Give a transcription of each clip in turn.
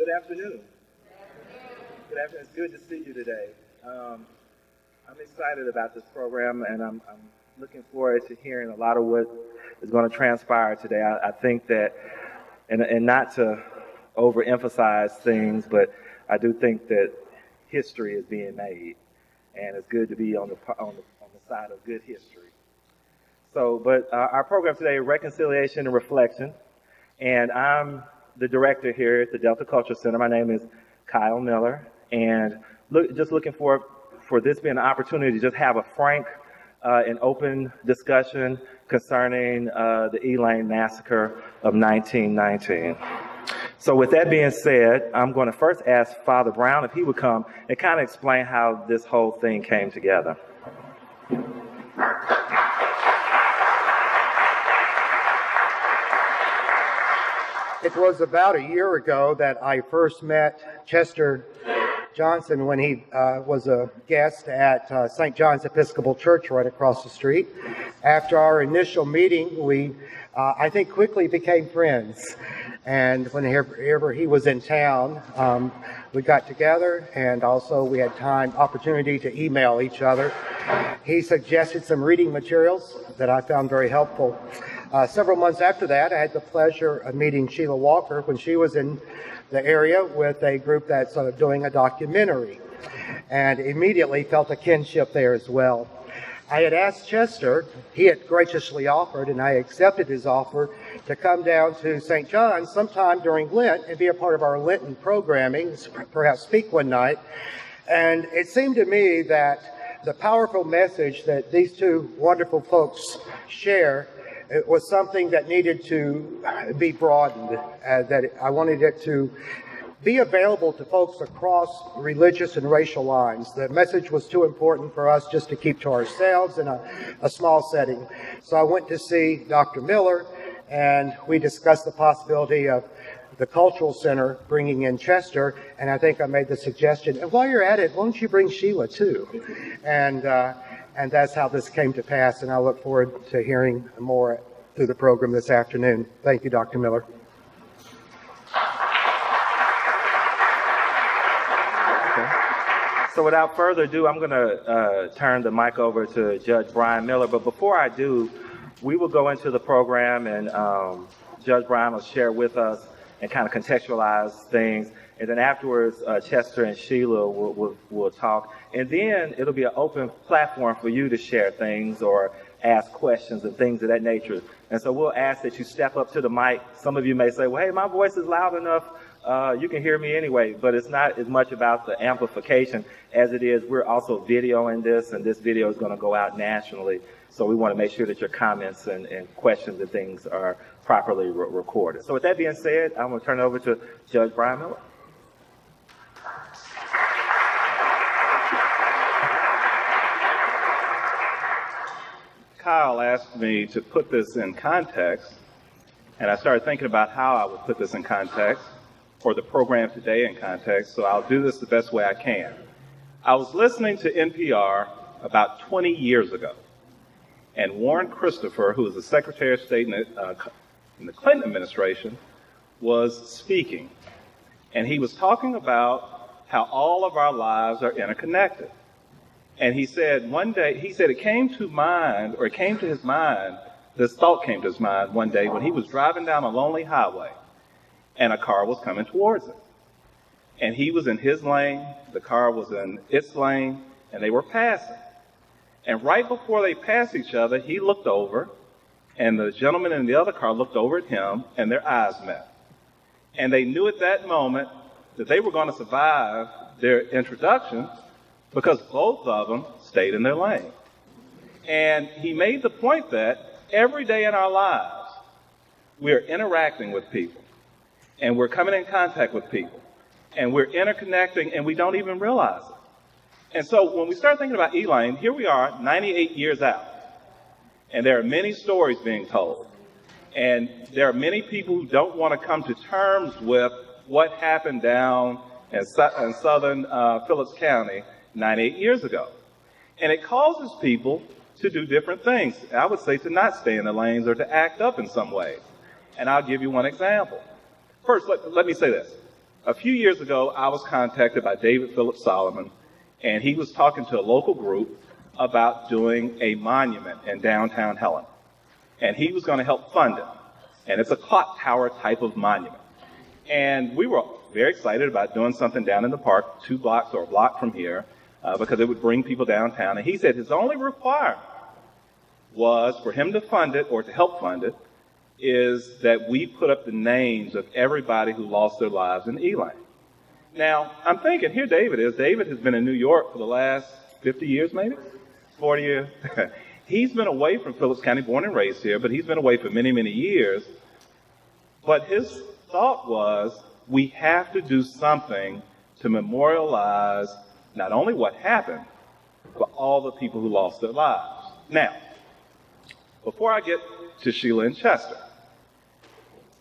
Good afternoon. Good afternoon. It's good to see you today. I'm excited about this program, and I'm looking forward to hearing a lot of what is going to transpire today. I think that, and not to overemphasize things, but I do think that history is being made, and it's good to be on the side of good history. So, but our program today, Reconciliation and Reflection, and I'm the director here at the Delta Culture Center. My name is Kyle Miller, and just looking for this being an opportunity to just have a frank and open discussion concerning the Elaine Massacre of 1919. So with that being said, I'm going to first ask Father Brown if he would come and kind of explain how this whole thing came together. It was about a year ago that I first met Chester Johnson when he was a guest at St. John's Episcopal Church right across the street. After our initial meeting, we, I think, quickly became friends. And whenever he was in town, we got together, and also we had opportunity to email each other. He suggested some reading materials that I found very helpful. Several months after that, I had the pleasure of meeting Sheila Walker when she was in the area with a group that's doing a documentary, and immediately felt a kinship there as well. I had asked Chester, he had graciously offered, and I accepted his offer, to come down to St. John's sometime during Lent and be a part of our Lenten programming, perhaps speak one night. And it seemed to me that the powerful message that these two wonderful folks share, it was something that needed to be broadened, that I wanted it to be available to folks across religious and racial lines. The message was too important for us just to keep to ourselves in a small setting. So I went to see Dr. Miller, and we discussed the possibility of the Cultural Center bringing in Chester, and I think I made the suggestion, and while you're at it, why don't you bring Sheila too? And that's how this came to pass, and I look forward to hearing more through the program this afternoon. Thank you, Dr. Miller. Okay. So without further ado, I'm going to turn the mic over to Judge Brian Miller, but before I do, we will go into the program, and Judge Brian will share with us and kind of contextualize things. And then afterwards, Chester and Sheila will talk. And then it'll be an open platform for you to share things or ask questions and things of that nature. And so we'll ask that you step up to the mic. Some of you may say, well, hey, my voice is loud enough. You can hear me anyway. But it's not as much about the amplification as it is we're also videoing this, and this video is going to go out nationally. So we want to make sure that your comments and questions and things are properly recorded. So with that being said, I'm going to turn it over to Judge Brian Miller. Kyle asked me to put this in context, and I started thinking about how I would put this in context for the program today in context, so I'll do this the best way I can. I was listening to NPR about 20 years ago, and Warren Christopher, who was the Secretary of State in the Clinton administration, was speaking. And he was talking about how all of our lives are interconnected. And he said one day, it came to his mind, this thought came to his mind one day when he was driving down a lonely highway and a car was coming towards him. And he was in his lane, the car was in its lane, and they were passing. And right before they passed each other, he looked over, and the gentleman in the other car looked over at him, and their eyes met. And they knew at that moment that they were going to survive their introduction because both of them stayed in their lane. And he made the point that every day in our lives, we're interacting with people, and we're coming in contact with people, and we're interconnecting, and we don't even realize it. And so when we start thinking about Elaine, here we are, 98 years out, and there are many stories being told. And there are many people who don't want to come to terms with what happened down in southern Phillips County 98 years ago. And it causes people to do different things. I would say to not stay in the lanes or to act up in some ways. And I'll give you one example. First, let me say this. A few years ago, I was contacted by David Phillips Solomon, and he was talking to a local group about doing a monument in downtown Helena. And he was going to help fund it. And it's a clock tower type of monument. And we were very excited about doing something down in the park, 2 blocks or a block from here, because it would bring people downtown. And he said his only requirement was for him to fund it, or to help fund it, is that we put up the names of everybody who lost their lives in Elaine. Now, I'm thinking, here David is. David has been in New York for the last 50 years, maybe? 40 years? He's been away from Phillips County, born and raised here, but he's been away for many, many years. But his thought was, we have to do something to memorialize not only what happened, but all the people who lost their lives. Now, before I get to Sheila and Chester,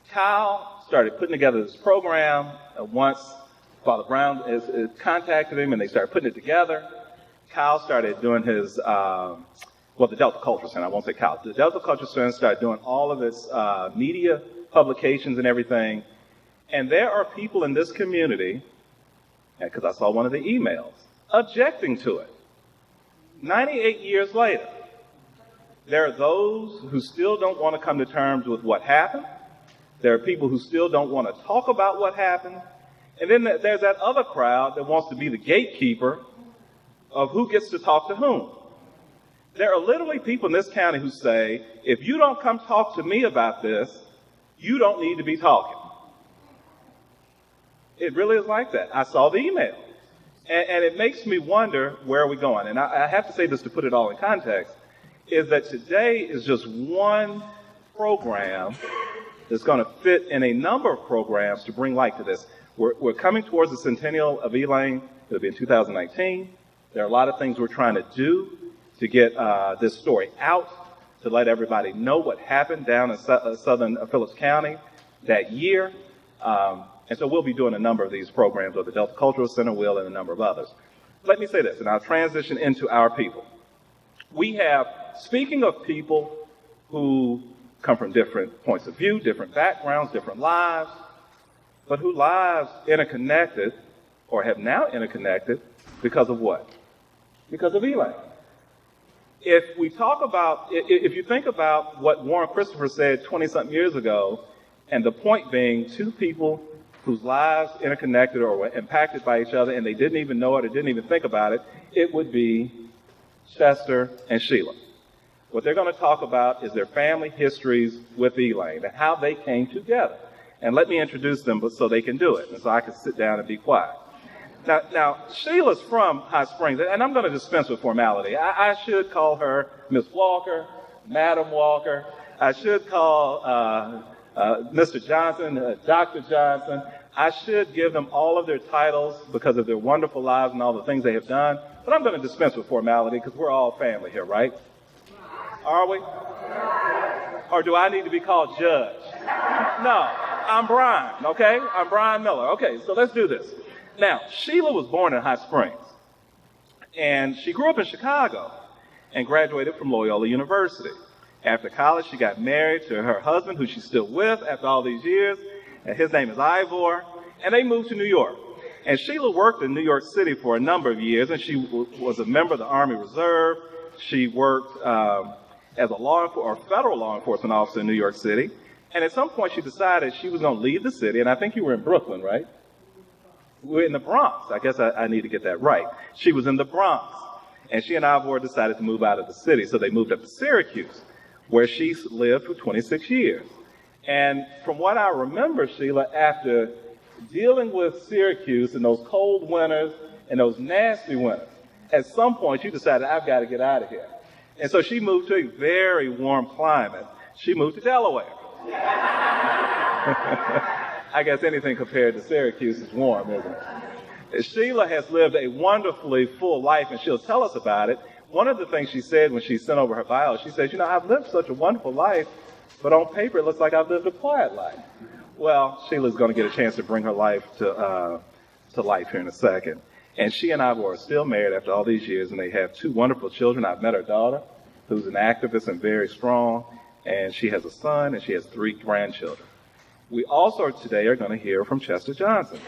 Kyle started putting together this program. Once Father Brown has contacted him and they started putting it together, Kyle started doing his, the Delta Culture Center, I won't say Kyle. The Delta Culture Center started doing all of its media publications and everything. And there are people in this community, because I saw one of the emails, objecting to it. 98 years later, there are those who still don't want to come to terms with what happened. There are people who still don't want to talk about what happened. And then there's that other crowd that wants to be the gatekeeper of who gets to talk to whom. There are literally people in this county who say, if you don't come talk to me about this, you don't need to be talking. It really is like that. I saw the email. And it makes me wonder, where are we going? And I have to say this to put it all in context, is that today is just one program that's going to fit in a number of programs to bring light to this. We're coming towards the centennial of Elaine. It'll be in 2019. There are a lot of things we're trying to do to get this story out, to let everybody know what happened down in southern Phillips County that year. And so we'll be doing a number of these programs, or the Delta Cultural Center will, and a number of others. Let me say this, and I'll transition into our people. We have, speaking of people who come from different points of view, different backgrounds, different lives, but whose lives interconnected, or have now interconnected, because of what? Because of Elaine. If you think about what Warren Christopher said 20-something years ago, and the point being, 2 people whose lives interconnected or were impacted by each other, and they didn't even know it or didn't even think about it, it would be Chester and Sheila. What they're going to talk about is their family histories with Elaine and how they came together. And let me introduce them so they can do it, and so I can sit down and be quiet. Now, Sheila's from Hot Springs, and I'm going to dispense with formality. I should call her Miss Walker, Madam Walker. I should call Mr. Johnson, Dr. Johnson. I should give them all of their titles because of their wonderful lives and all the things they have done. But I'm going to dispense with formality because we're all family here, right? Are we? Or do I need to be called Judge? No, I'm Brian, okay? I'm Brian Miller. Okay, so let's do this. Now, Sheila was born in Hot Springs, and she grew up in Chicago and graduated from Loyola University. After college, she got married to her husband, who she's still with after all these years, and his name is Ivor, and they moved to New York. And Sheila worked in New York City for a number of years, and she was a member of the Army Reserve. She worked as a federal law enforcement officer in New York City, and at some point she decided she was going to leave the city, and I think you were in Brooklyn, right? We're in the Bronx. I guess I need to get that right. She was in the Bronx, and she and Ivor decided to move out of the city, so they moved up to Syracuse, where she lived for 26 years. And from what I remember, Sheila, after dealing with Syracuse in those cold winters and those nasty winters, at some point you decided, I've got to get out of here. And so she moved to a very warm climate. She moved to Delaware. I guess anything compared to Syracuse is warm, isn't it? Sheila has lived a wonderfully full life, and she'll tell us about it. One of the things she said when she sent over her bio, she says, I've lived such a wonderful life, but on paper it looks like I've lived a quiet life. Well, Sheila's going to get a chance to bring her life to life here in a second. And she and I were still married after all these years, and they have 2 wonderful children. I've met her daughter, who's an activist and very strong, and she has a son, and she has 3 grandchildren. We also today are going to hear from Chester Johnson.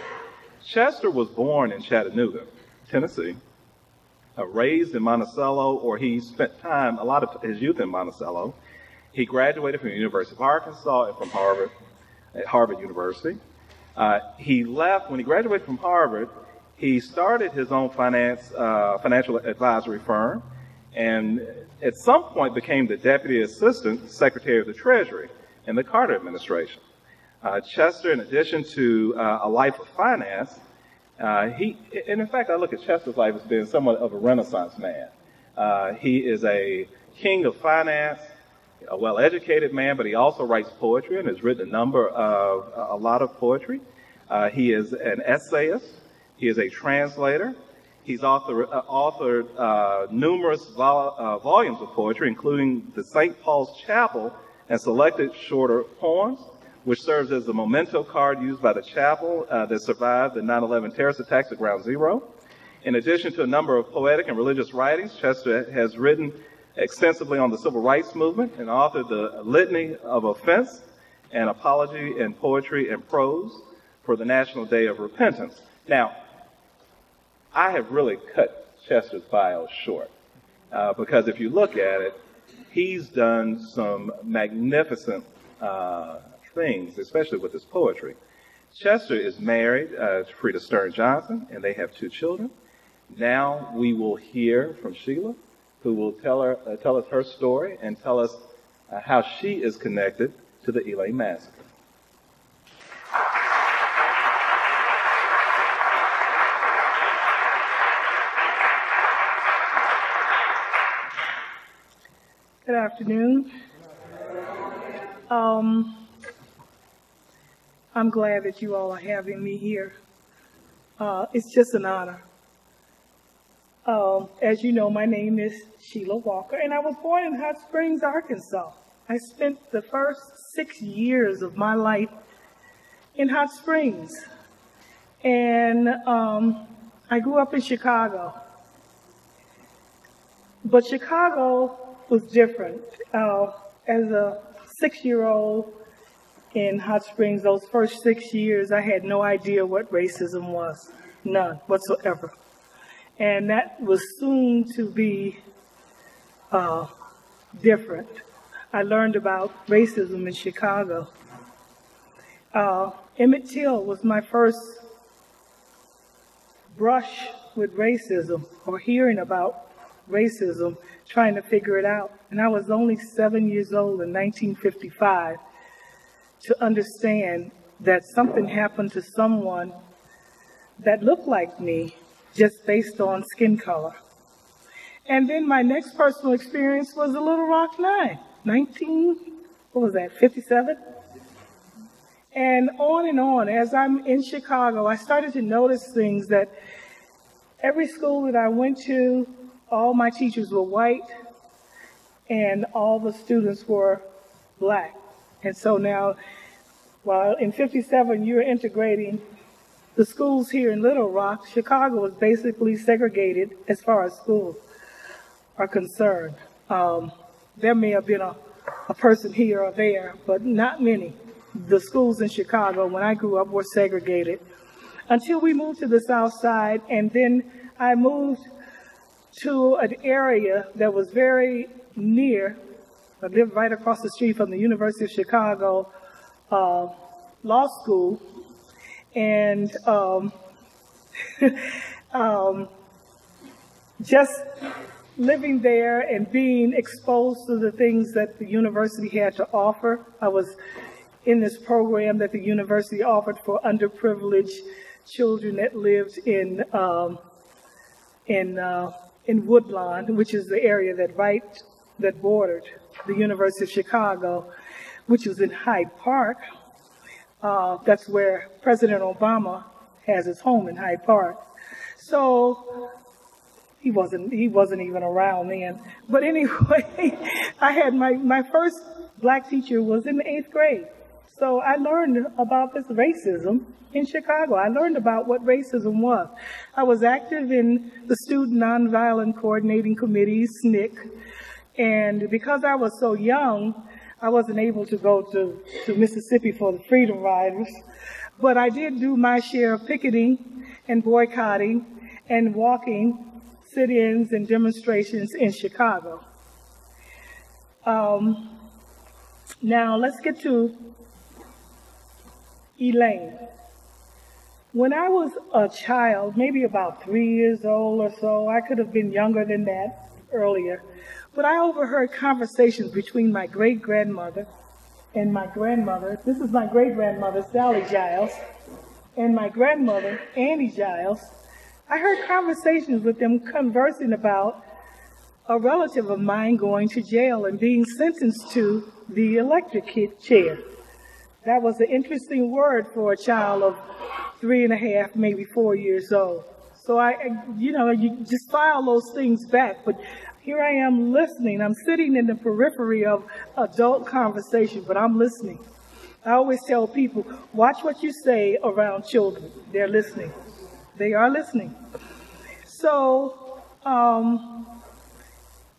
Chester was born in Chattanooga, Tennessee, raised in Monticello, or he spent a lot of his youth in Monticello. He graduated from the University of Arkansas and from Harvard University. He left, when he graduated from Harvard, he started his own financial advisory firm, and at some point became the Deputy Assistant Secretary of the Treasury in the Carter administration. Chester, in addition to a life of finance, and in fact, I look at Chester's life as being somewhat of a Renaissance man. He is a king of finance, a well-educated man, but he also writes poetry and has written a lot of poetry. He is an essayist. He is a translator. He's authored numerous volumes of poetry, including the St. Paul's Chapel and selected shorter poems, which serves as the memento card used by the chapel that survived the 9/11 terrorist attacks at Ground Zero. In addition to a number of poetic and religious writings, Chester has written extensively on the civil rights movement and authored the Litany of Offense and Apology in Poetry and Prose for the National Day of Repentance. Now, I have really cut Chester's bio short because if you look at it, he's done some magnificent things, especially with his poetry. Chester is married to Frida Stern Johnson, and they have 2 children. Now we will hear from Sheila, who will tell us her story and tell us how she is connected to the Elaine Massacre. Good afternoon. I'm glad that you all are having me here. It's just an honor. As you know, my name is Sheila Walker, and I was born in Hot Springs, Arkansas. I spent the first 6 years of my life in Hot Springs, and I grew up in Chicago. But Chicago was different. As a 6-year-old in Hot Springs, those first 6 years, I had no idea what racism was, none whatsoever. And that was soon to be different. I learned about racism in Chicago. Emmett Till was my first brush with racism, or hearing about racism, trying to figure it out. And I was only 7 years old in 1955 to understand that something happened to someone that looked like me just based on skin color. And then my next personal experience was the Little Rock Nine, 57? And on, as I'm in Chicago, I started to notice things that every school that I went to, all my teachers were white, and all the students were black. And so now, while in 57 you're integrating the schools here in Little Rock, Chicago is basically segregated as far as schools are concerned. There may have been a person here or there, but not many. The schools in Chicago, when I grew up, were segregated until we moved to the South Side, and then I moved to an area that was very near. I lived right across the street from the University of Chicago Law School, and just living there and being exposed to the things that the university had to offer. I was in this program that the university offered for underprivileged children that lived in Woodlawn, which is the area that bordered the University of Chicago, which was in Hyde Park. That's where President Obama has his home, in Hyde Park. So he wasn't even around then. But anyway, I had my first black teacher was in the 8th grade. So I learned about this racism in Chicago. I learned about what racism was. I was active in the Student Nonviolent Coordinating Committee, SNCC, and because I was so young, I wasn't able to go to Mississippi for the Freedom Riders, but I did do my share of picketing and boycotting and walking sit-ins and demonstrations in Chicago. Now let's get to Elaine. When I was a child, maybe about 3 years old or so, I could have been younger than that earlier, but I overheard conversations between my great-grandmother and my grandmother. This is my great-grandmother, Sally Giles, and my grandmother, Annie Giles. I heard conversations with them conversing about a relative of mine going to jail and being sentenced to the electric chair. That was an interesting word for a child of 3.5, maybe 4 years old. So you just file those things back, but here I am listening. I'm sitting in the periphery of adult conversation, but I'm listening. I always tell people, watch what you say around children. They're listening. They are listening. So,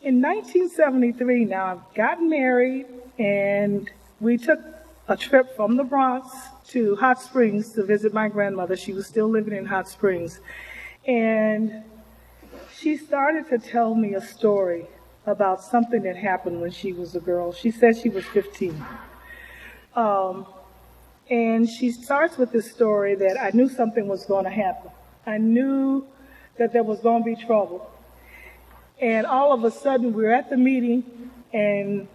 in 1973, now I've gotten married, and we took a trip from the Bronx to Hot Springs to visit my grandmother. She was still living in Hot Springs. And she started to tell me a story about something that happened when she was a girl. She said she was 15. And she starts with this story that I knew something was going to happen. I knew that there was going to be trouble. And all of a sudden, we're at the meeting, and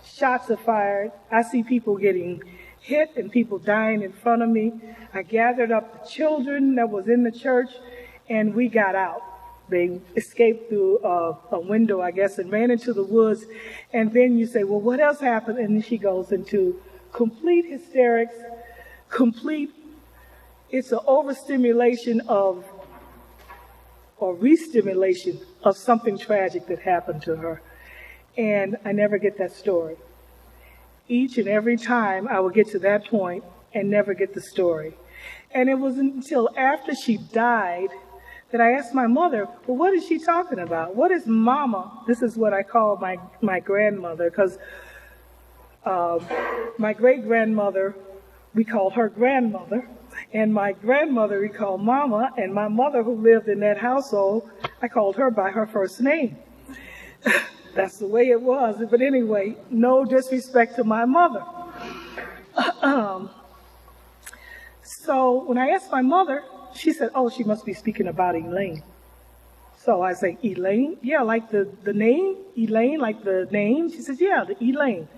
shots are fired. I see people getting hit and people dying in front of me. I gathered up the children that was in the church, and we got out. They escaped through a window, I guess, and ran into the woods. And then you say, well, what else happened? And then she goes into complete hysterics, it's an overstimulation of, or re-stimulation of something tragic that happened to her. And I never get that story. Each and every time I would get to that point and never get the story. And it was until after she died that I asked my mother, well, what is she talking about? What is Mama? This is what I call my grandmother, because my great-grandmother, we called her grandmother, and my grandmother we called Mama, and my mother who lived in that household, I called her by her first name. That's the way it was. But anyway, no disrespect to my mother. So when I asked my mother, she said, oh, she must be speaking about Elaine. So I say, Elaine? Yeah, like the name? Elaine, like the name? She says, yeah, the Elaine.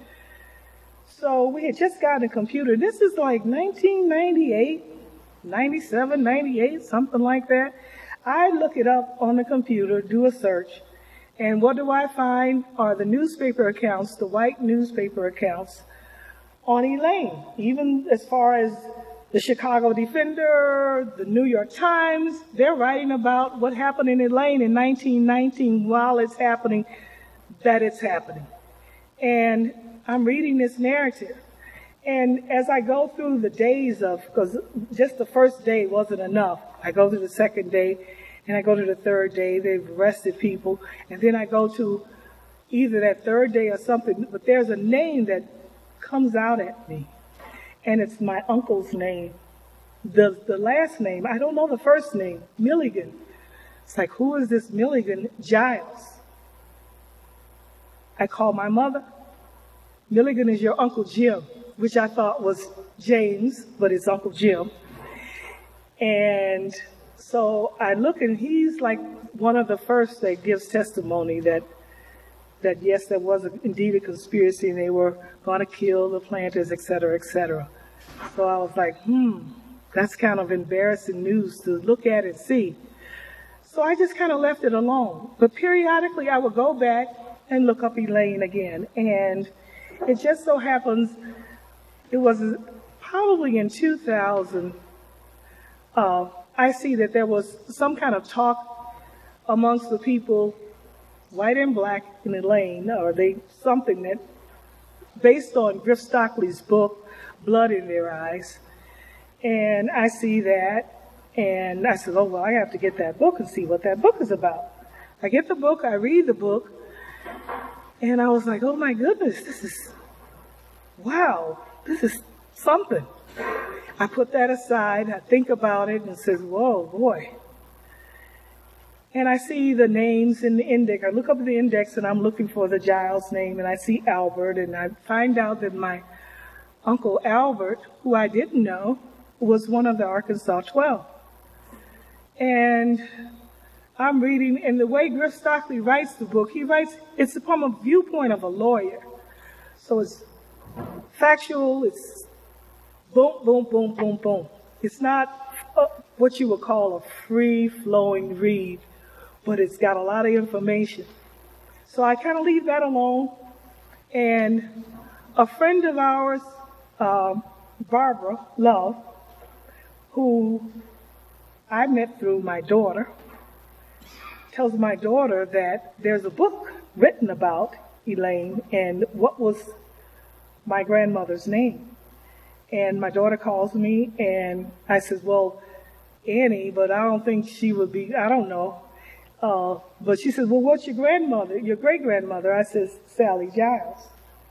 So we had just gotten a computer. This is like 1998, 97, 98, something like that. I look it up on the computer, do a search, and what do I find are the newspaper accounts, the white newspaper accounts on Elaine, even as far as the Chicago Defender, the New York Times. They're writing about what happened in Elaine in 1919 while it's happening, that it's happening. And I'm reading this narrative. And as I go through the days of, because just the first day wasn't enough, I go to the second day, and I go to the third day, they've arrested people, and then I go to either that third day or something, but there's a name that comes out at me, and it's my uncle's name. The last name, I don't know the first name, Milligan. It's like, who is this Milligan? Giles. I call my mother. Milligan is your Uncle Jim, which I thought was James, but it's Uncle Jim. And so I look, and he's like one of the first that gives testimony that yes, there was indeed a conspiracy, and they were going to kill the planters, et cetera, et cetera. So I was like, that's kind of embarrassing news to look at and see. So I just kind of left it alone. But periodically I would go back and look up Elaine again. And it just so happens, it was probably in 2000, I see that there was some kind of talk amongst the people, white and black in Elaine, or something that, based on Griff Stockley's book, Blood in Their Eyes. And I see that, and I said, oh, well, I have to get that book and see what that book is about. I get the book, I read the book, and I was like, oh my goodness, wow, this is something. I put that aside, I think about it, and says, whoa, boy. And I see the names in the index. I look up at the index, and I'm looking for the Giles name, and I see Albert, and I find out that my Uncle Albert, who I didn't know, was one of the Arkansas 12. And I'm reading, and the way Griff Stockley writes the book, he writes, it's from a viewpoint of a lawyer. So it's factual, it's boom, boom, boom, boom, boom. It's not what you would call a free-flowing read, but it's got a lot of information. So I kind of leave that alone. And a friend of ours, Barbara Love, who I met through my daughter, tells my daughter that there's a book written about Elaine and what was my grandmother's name. And my daughter calls me, and I says, well, Annie, but I don't think she would be, I don't know. But she says, well, what's your grandmother, your great-grandmother? I says, Sally Giles.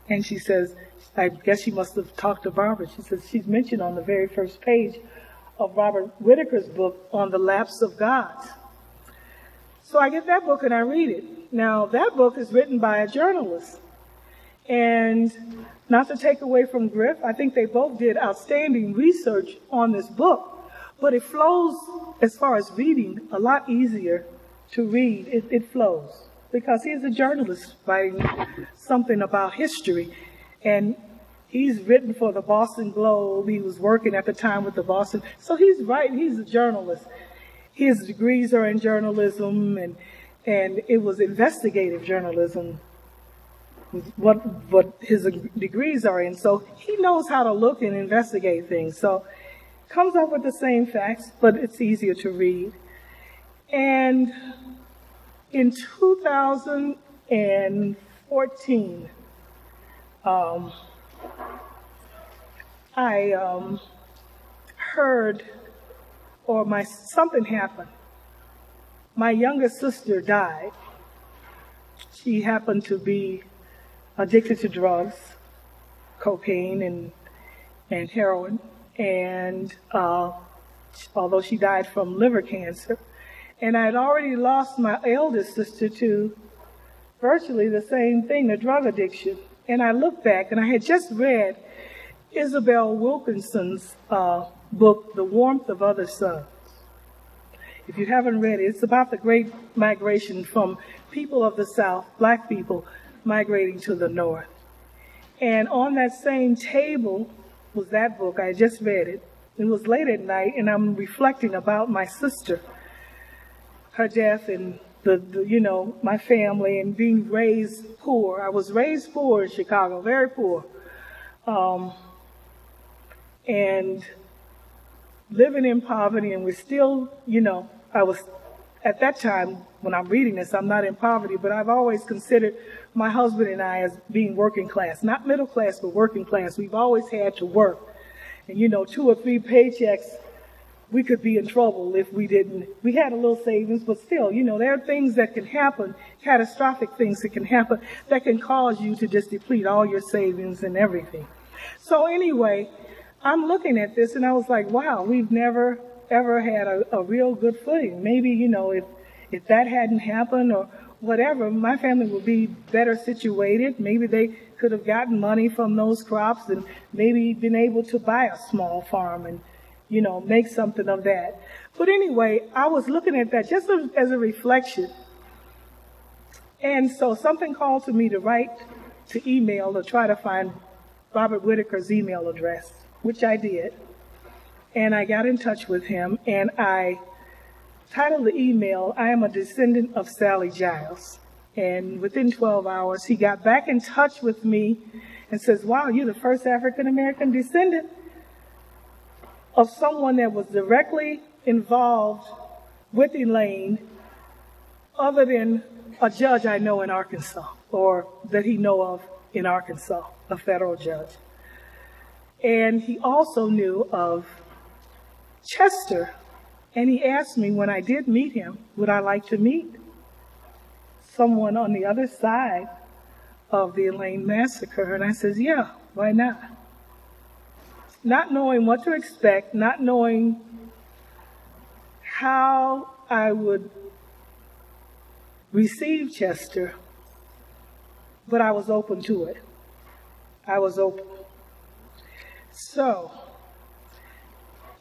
And she says, I guess she must have talked to Barbara. She says, she's mentioned on the very first page of Robert Whitaker's book on the lapse of gods. So I get that book and I read it. Now, that book is written by a journalist. And not to take away from Griff, I think they both did outstanding research on this book. But it flows, as far as reading, a lot easier to read. It flows because he's a journalist writing something about history. And he's written for the Boston Globe. He was working at the time with the Boston. So he's writing, he's a journalist. His degrees are in journalism, and it was investigative journalism, what his degrees are in. So he knows how to look and investigate things. So comes up with the same facts, but it's easier to read. And in 2014, I heard, or something happened. My youngest sister died. She happened to be addicted to drugs, cocaine and heroin, and although she died from liver cancer. And I had already lost my eldest sister to virtually the same thing, the drug addiction. And I looked back, and I had just read Isabel Wilkinson's book, The Warmth of Other Suns. If you haven't read it, it's about the great migration from people of the South, black people, migrating to the North. And on that same table was that book. I just read it. It was late at night, and I'm reflecting about my sister, her death, and my family, and being raised poor. I was raised poor in Chicago, very poor. And living in poverty, and we're still, I was, at that time, when I'm reading this, I'm not in poverty, but I've always considered my husband and I as being working class. Not middle class, but working class. We've always had to work. And 2 or 3 paychecks, we could be in trouble if we didn't. We had a little savings, but still, there are things that can happen, catastrophic things that can happen, that can cause you to just deplete all your savings and everything. So anyway, I'm looking at this, and I was like, wow, we've never, ever had a real good footing. Maybe, if that hadn't happened or whatever, my family would be better situated. Maybe they could have gotten money from those crops and maybe been able to buy a small farm and, make something of that. But anyway, I was looking at that just as a reflection. And so something called to me to email, to try to find Robert Whitaker's email address, which I did. And I got in touch with him, and I titled the email, I am a descendant of Sally Giles. And within 12 hours, he got back in touch with me and says, wow, you're the first African-American descendant of someone that was directly involved with Elaine, other than a judge I know in Arkansas, or that he know of in Arkansas, a federal judge. And he also knew of Chester, and he asked me when I did meet him, would I like to meet someone on the other side of the Elaine Massacre? And I says, yeah, why not? not knowing what to expect, not knowing how I would receive Chester, but I was open to it. I was open. So,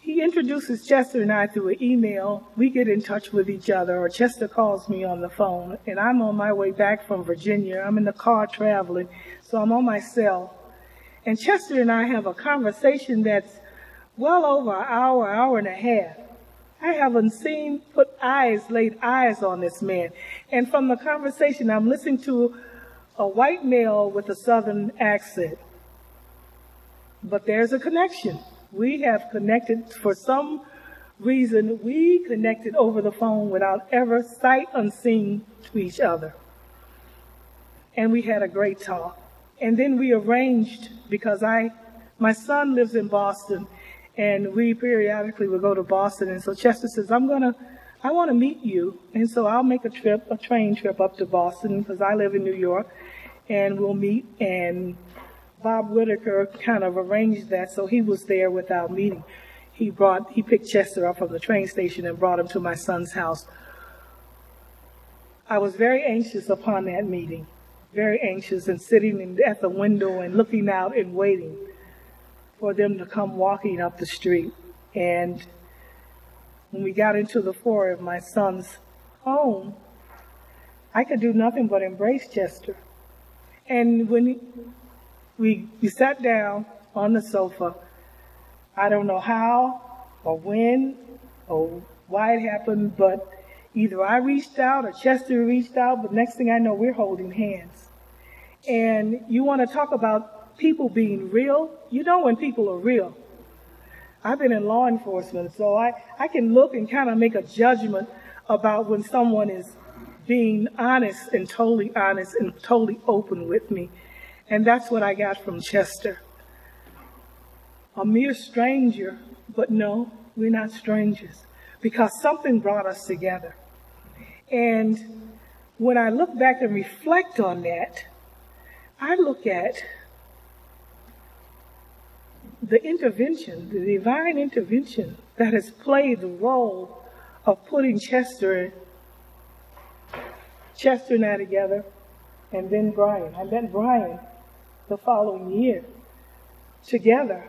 he introduces Chester and I through an email. We get in touch with each other, or Chester calls me on the phone, and I'm on my way back from Virginia. I'm in the car traveling, so I'm on my cell. And Chester and I have a conversation that's well over an hour, hour and a half. I haven't laid eyes on this man. And from the conversation, I'm listening to a white male with a Southern accent. But there's a connection. We have connected for some reason. We connected over the phone without ever sight unseen to each other. And we had a great talk. And then we arranged, because my son lives in Boston, and we periodically would go to Boston. And so Chester says, I want to meet you. And so I'll make a train trip up to Boston, because I live in New York, and we'll meet. And Bob Whitaker kind of arranged that, so he was there with our meeting. He picked Chester up from the train station and brought him to my son's house. I was very anxious upon that meeting, very anxious, and sitting at the window and looking out and waiting for them to come walking up the street. And when we got into the foyer of my son's home, I could do nothing but embrace Chester. And when we sat down on the sofa, I don't know how or when or why it happened, but either I reached out or Chester reached out, but next thing I know, we're holding hands. And you want to talk about people being real? You know when people are real. I've been in law enforcement, so I can look and kind of make a judgment about when someone is being honest and totally open with me. And that's what I got from Chester. A mere stranger, but no, we're not strangers, because something brought us together. And when I look back and reflect on that, I look at the intervention, the divine intervention that has played the role of putting Chester and I together, and then Brian. I met Brian the following year together,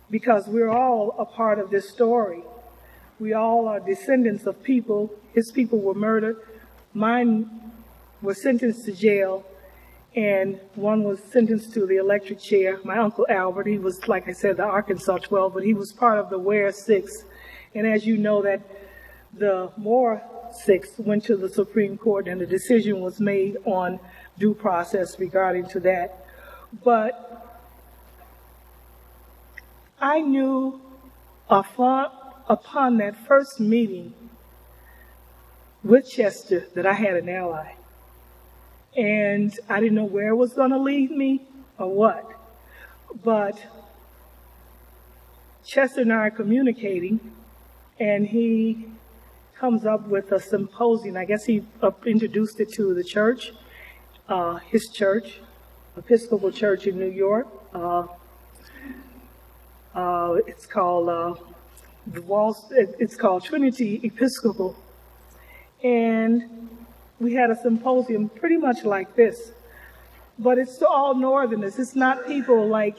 because we're all a part of this story. We all are descendants of people. His people were murdered. Mine were sentenced to jail, and one was sentenced to the electric chair. My Uncle Albert, he was, like I said, the Arkansas 12, but he was part of the Ware 6. And as you know, that the Moore 6 went to the Supreme Court, and a decision was made on due process regarding to that. But I knew upon that first meeting with Chester that I had an ally. And I didn't know where it was going to lead me or what. But Chester and I are communicating, and he comes up with a symposium. I guess he introduced it to the church, his church, Episcopal Church in New York. It's called it's called Trinity Episcopal, and we had a symposium pretty much like this, but it's to all Northerners. It's not people like,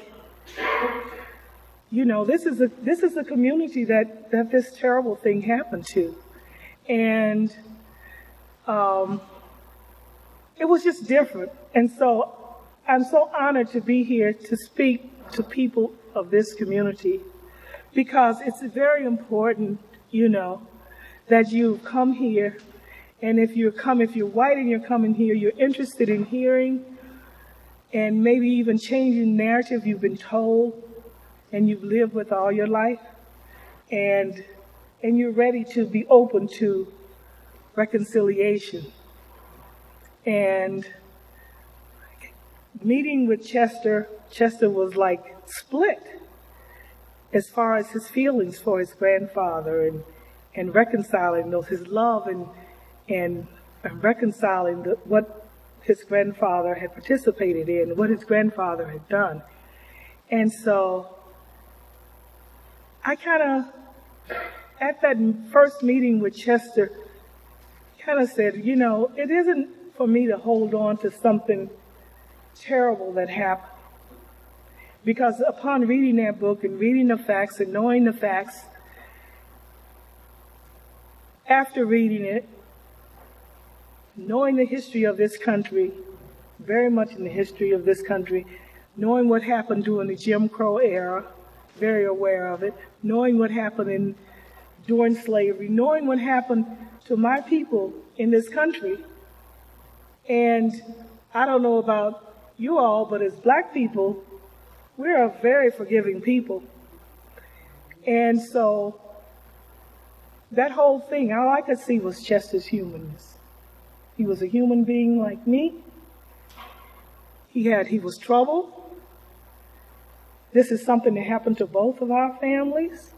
this is a community that this terrible thing happened to, and it was just different. And so I'm so honored to be here to speak to people of this community, because it's very important, that you come here. And if you're white and you're coming here, you're interested in hearing and maybe even changing narrative you've been told and you've lived with all your life. And you're ready to be open to reconciliation. And meeting with Chester was like split as far as his feelings for his grandfather and reconciling his love and reconciling what his grandfather had participated in, what his grandfather had done. And so I kind of, at that first meeting with Chester, kind of said, you know, it isn't for me to hold on to something terrible that happened. Because upon reading that book and reading the facts and knowing the facts, after reading it, knowing the history of this country, very much in the history of this country, knowing what happened during the Jim Crow era, very aware of it, knowing what happened during slavery, knowing what happened to my people in this country. And I don't know about you all, but as black people, we're a very forgiving people. And so that whole thing, all I could see was Chester's humanness. He was a human being like me. He was troubled. This is something that happened to both of our families,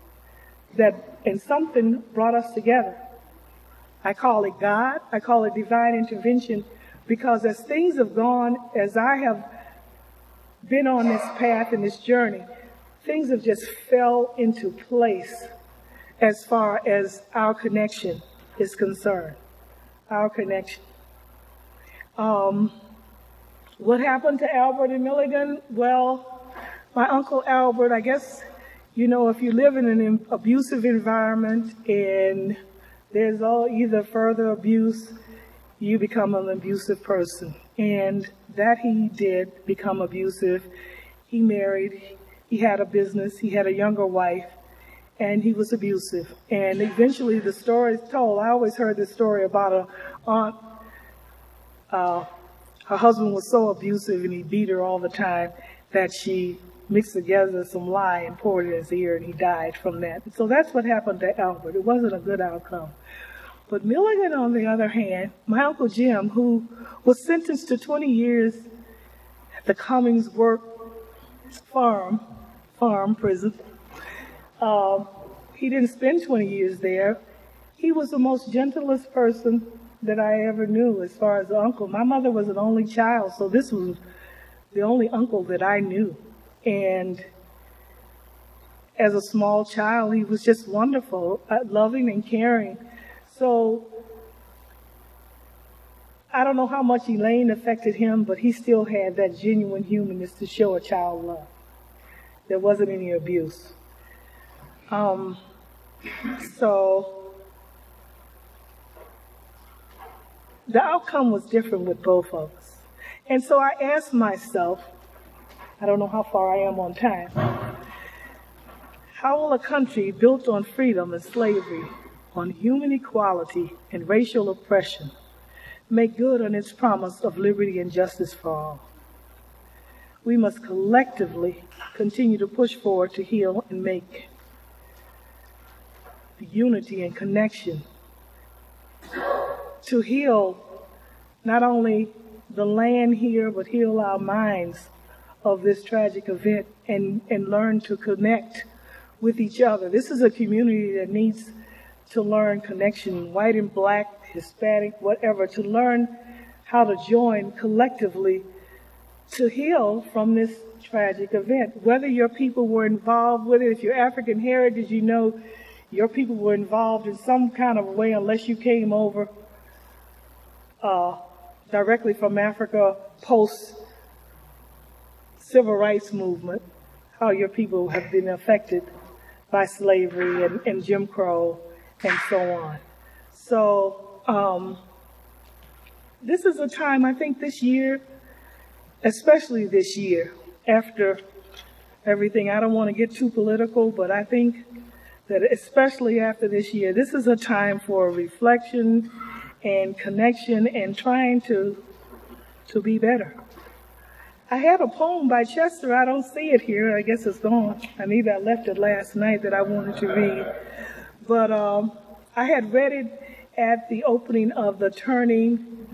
and something brought us together. I call it God. I call it divine intervention, because as things have gone, as I have been on this path and this journey, things have just fell into place as far as our connection is concerned. Our connection. What happened to Albert and Milligan? Well, my Uncle Albert, I guess, you know, if you live in an abusive environment and there's either further abuse, you become an abusive person. And that he did become abusive. He married, he had a business, he had a younger wife, and he was abusive. And eventually the story is told. I always heard this story about an aunt. Her husband was so abusive and he beat her all the time that she mixed together some lye and poured it in his ear, and he died from that. So that's what happened to Albert. It wasn't a good outcome. But Milligan, on the other hand, my Uncle Jim, who was sentenced to 20 years at the Cummingsworth farm prison, he didn't spend 20 years there. He was the most gentlest person that I ever knew as far as an uncle. My mother was an only child, so this was the only uncle that I knew. And as a small child, he was just wonderful, loving and caring. So I don't know how much Elaine affected him, but he still had that genuine humanness to show a child love. There wasn't any abuse. So the outcome was different with both of us. And so I asked myself, I don't know how far I am on time, how will a country built on freedom and slavery, on human equality and racial oppression, make good on its promise of liberty and justice for all? We must collectively continue to push forward to heal and make the unity and connection, to heal not only the land here, but heal our minds of this tragic event and learn to connect with each other. This is a community that needs to learn connection, white and black, Hispanic, whatever, to learn how to join collectively to heal from this tragic event. Whether your people were involved with it, if you're African heritage, you know your people were involved in some kind of way, unless you came over directly from Africa post civil rights movement, how your people have been affected by slavery and Jim Crow and so on. So this is a time, I think this year, especially this year, after everything, I don't want to get too political, but I think that especially after this year, this is a time for reflection and connection and trying to be better. I had a poem by Chester. I don't see it here. I guess it's gone. I left it last night that I wanted to read. But I had read it at the opening of the Turning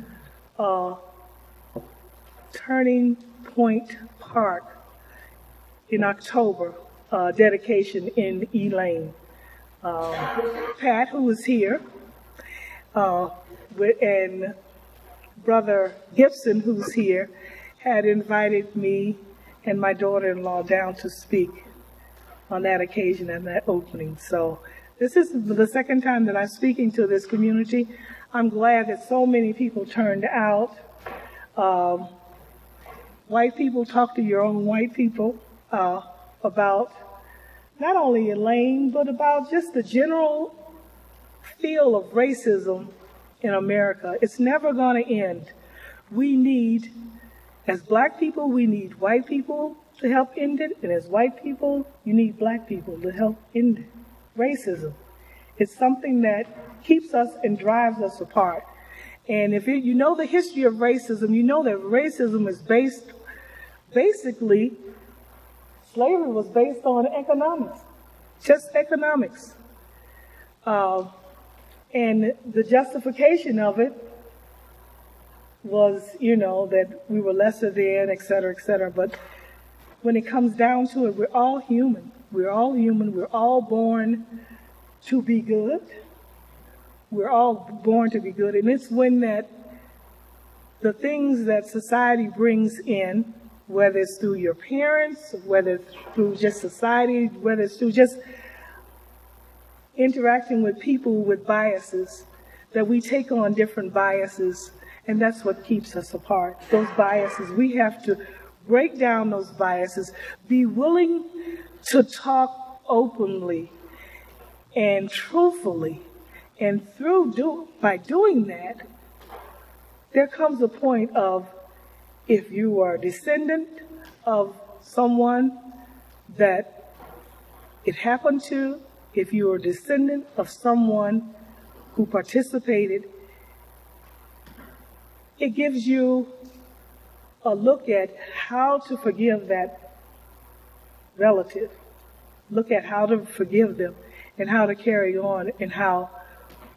Point Park in October, dedication in Elaine. Pat, who was here, and Brother Gibson, who's here, had invited me and my daughter-in-law down to speak on that occasion and that opening. So this is the second time that I'm speaking to this community. I'm glad that so many people turned out. White people, talk to your own white people about not only Elaine, but about just the general feel of racism in America. It's never going to end. We need, as black people, we need white people to help end it, and as white people, you need black people to help end racism. It's something that keeps us and drives us apart. And if you know the history of racism, you know that racism is basically, slavery was based on economics, just economics. And the justification of it was, that we were lesser than, et cetera, et cetera. But when it comes down to it, we're all human. We're all human. We're all born to be good. We're all born to be good. And it's when that the things that society brings in, whether it's through your parents, whether it's through just society, whether it's through just interacting with people with biases, that we take on different biases, and that's what keeps us apart. Those biases, we have to break down those biases, be willing to talk openly and truthfully, and by doing that, there comes a point of, if you are a descendant of someone that it happened to, if you are a descendant of someone who participated, it gives you a look at how to forgive that relative. Look at how to forgive them and how to carry on, and how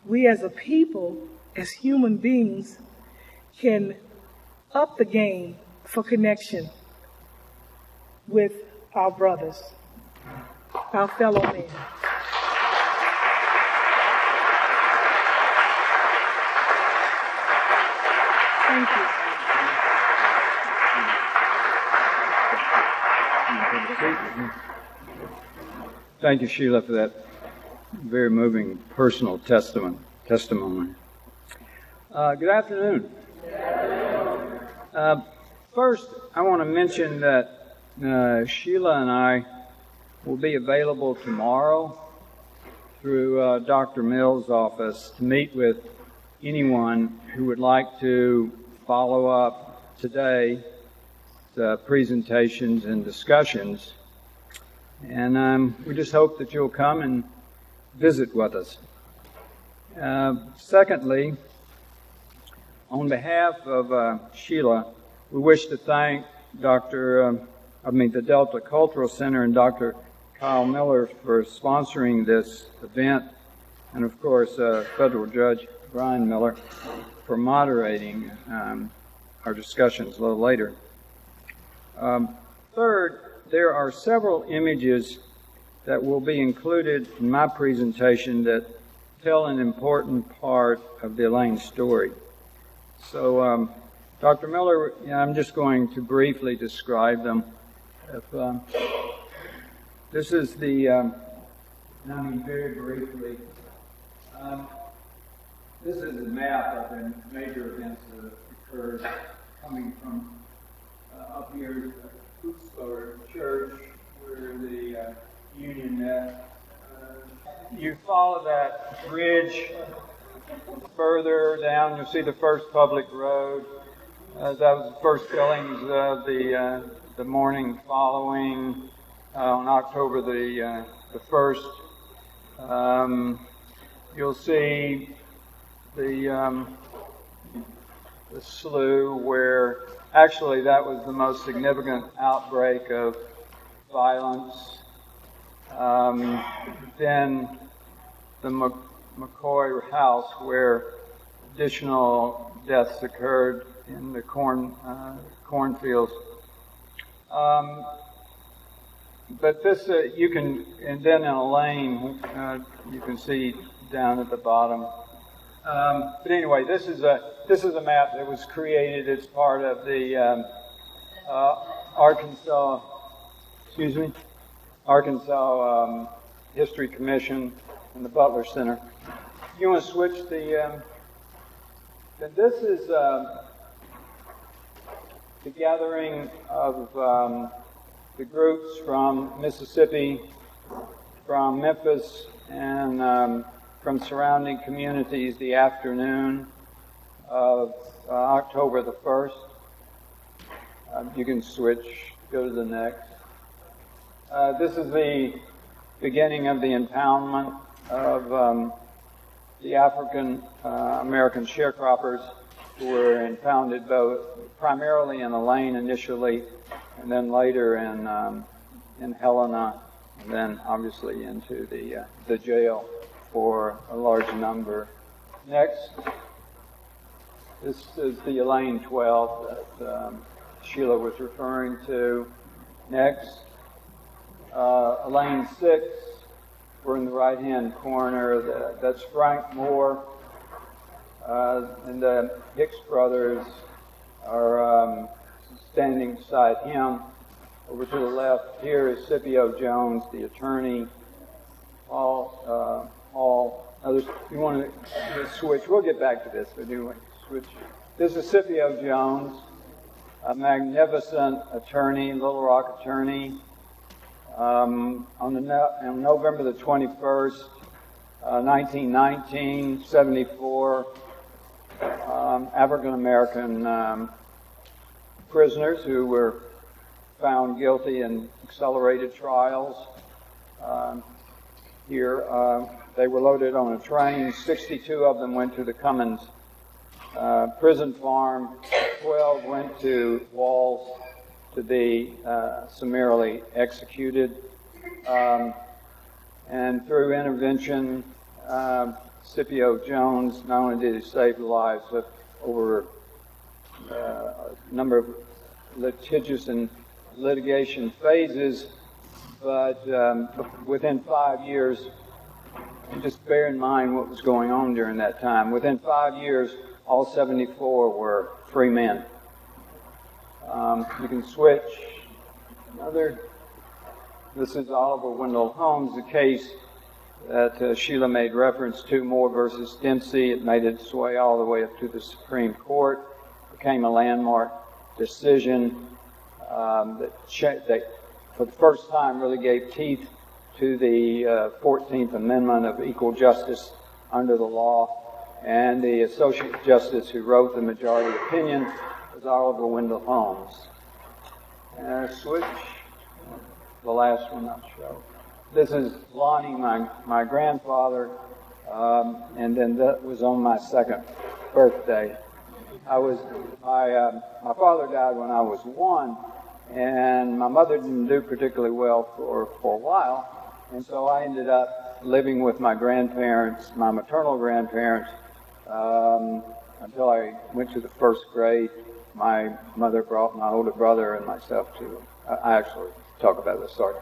we as a people, as human beings, can up the game for connection with our brothers, our fellow men. Thank you. Thank you, Sheila, for that very moving personal testimony. Good afternoon. First, I want to mention that Sheila and I will be available tomorrow through Dr. Mills' office to meet with anyone who would like to follow up today's presentations and discussions. And we just hope that you'll come and visit with us. Secondly, on behalf of Sheila, we wish to thank the Delta Cultural Center and Dr. Kyle Miller for sponsoring this event, and of course Federal Judge Brian Miller for moderating our discussions a little later. Third, there are several images that will be included in my presentation that tell an important part of the Elaine story. So, Dr. Miller, I'm just going to briefly describe them. This is very briefly, this is a map of the major events that have occurred coming from up here, Hoopslower Church, where the Union met. You follow that bridge further down, you'll see the first public road. That was the first killings of the morning following on October the 1st. You'll see the slough where actually that was the most significant outbreak of violence. Then the McCoy house where additional deaths occurred in the cornfields. But this, you can, and then in Elaine, you can see down at the bottom. But anyway, this is a map that was created as part of the Arkansas. Excuse me. Arkansas History Commission and the Butler Center. You want to switch the... this is the gathering of the groups from Mississippi, from Memphis, and from surrounding communities the afternoon of October the 1st. You can switch, go to the next. This is the beginning of the impoundment of the African American sharecroppers who were impounded both primarily in Elaine initially, and then later in Helena, and then obviously into the jail for a large number. Next, this is the Elaine 12 that Sheila was referring to. Next, Elaine 6, we're in the right-hand corner. That's Frank Moore, and the Hicks brothers are standing beside him. Over to the left here is Scipio Jones, the attorney. Others, you want to switch? We'll get back to this, but do you want to switch? This is Scipio Jones, a magnificent attorney, Little Rock attorney. On November the 21st, 1919, 74, African American prisoners who were found guilty in accelerated trials. They were loaded on a train. 62 of them went to the Cummins prison farm. 12 went to Walls to be summarily executed. And through intervention, Scipio Jones not only did he save the lives of over a number of litigious and litigation phases, but within 5 years, and just bear in mind what was going on during that time, within 5 years, all 74 were free men. You can switch. This is Oliver Wendell Holmes, the case that Sheila made reference to, Moore versus Dempsey. It made its way all the way up to the Supreme Court, became a landmark decision that for the first time really gave teeth to the 14th Amendment of equal justice under the law. And the Associate Justice who wrote the majority opinion was Oliver Wendell Holmes. Switch. The last one I'll show. This is Lonnie, my grandfather, and then that was on my second birthday. My father died when I was 1, and my mother didn't do particularly well for a while, and so I ended up living with my grandparents, my maternal grandparents, until I went to the 1st grade. My mother brought my older brother and myself to. I actually talk about this. Sorry.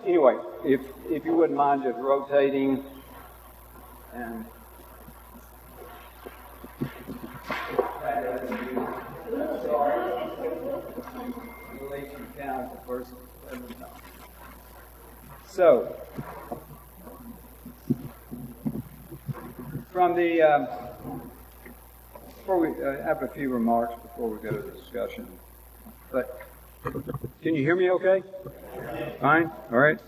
Anyway, if you wouldn't mind just rotating and. So, from the, before we have a few remarks before we go to the discussion. But can you hear me okay? Fine? All right.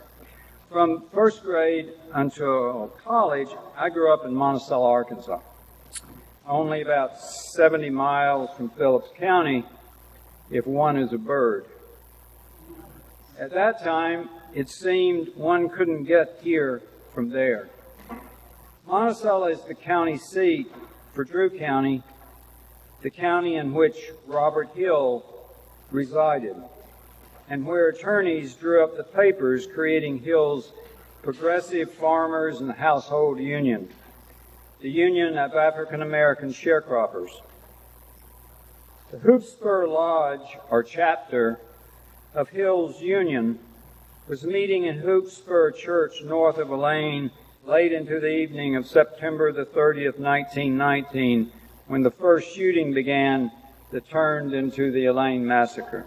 From 1st grade until college, I grew up in Monticello, Arkansas, only about 70 miles from Phillips County, if one is a bird. At that time, it seemed one couldn't get here from there. Monticello is the county seat for Drew County, the county in which Robert Hill resided, and where attorneys drew up the papers creating Hill's Progressive Farmers and Household Union, the Union of African American Sharecroppers. The Hoopspur Lodge, or chapter, of Hill's Union was meeting in Hoopspur Church north of Elaine late into the evening of September the 30th, 1919, when the first shooting began that turned into the Elaine Massacre.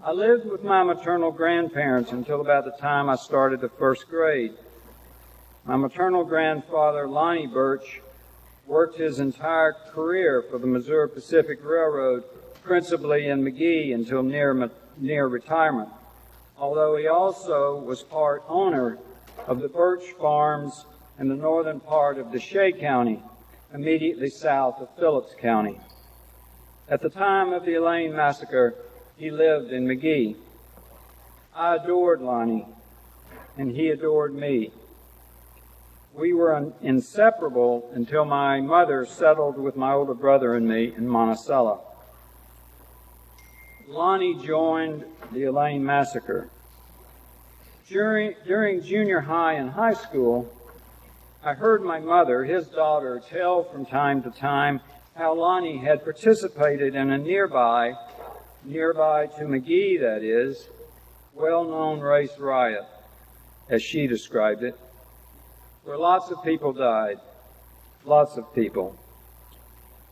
I lived with my maternal grandparents until about the time I started the first grade. My maternal grandfather, Lonnie Birch, worked his entire career for the Missouri Pacific Railroad, principally in McGee until near retirement, although he also was part owner of the Birch Farms in the northern part of DeShay County, immediately south of Phillips County. At the time of the Elaine Massacre, he lived in McGee. I adored Lonnie, and he adored me. We were inseparable until my mother settled with my older brother and me in Monticello. Lonnie joined the Elaine Massacre. During junior high and high school, I heard my mother, his daughter, tell from time to time how Lonnie had participated in a nearby to McGee, that is, well-known race riot, as she described it, where lots of people died, lots of people,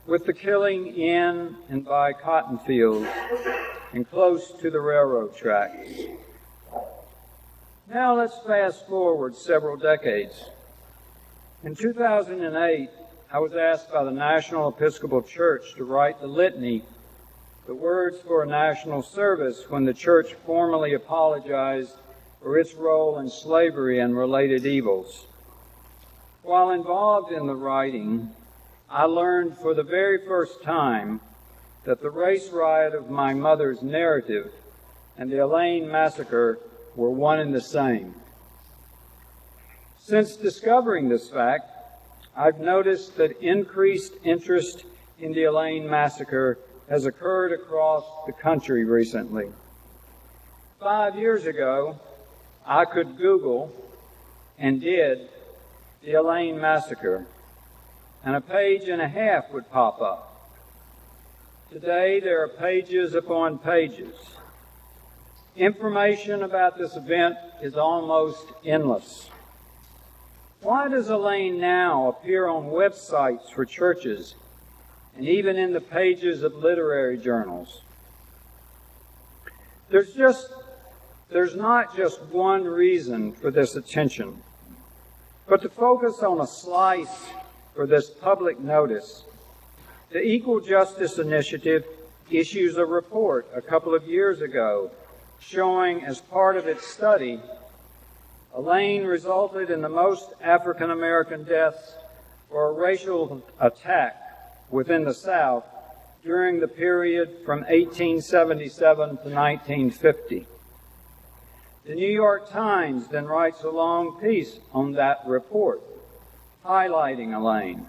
with the killing in and by cotton fields and close to the railroad tracks. Now let's fast forward several decades. In 2008, I was asked by the National Episcopal Church to write the litany, the words for a national service, when the church formally apologized for its role in slavery and related evils. While involved in the writing, I learned for the very first time that the race riot of my mother's narrative and the Elaine Massacre were one and the same. Since discovering this fact, I've noticed that increased interest in the Elaine Massacre has occurred across the country recently. 5 years ago, I could Google, and did, the Elaine Massacre, and a page and a half would pop up. Today, there are pages upon pages. Information about this event is almost endless. Why does Elaine now appear on websites for churches and even in the pages of literary journals? There's not just one reason for this attention, but to focus on a slice for this public notice. The Equal Justice Initiative issues a report a couple of years ago showing, as part of its study, Elaine resulted in the most African American deaths for a racial attack within the South during the period from 1877 to 1950. The New York Times then writes a long piece on that report, highlighting Elaine.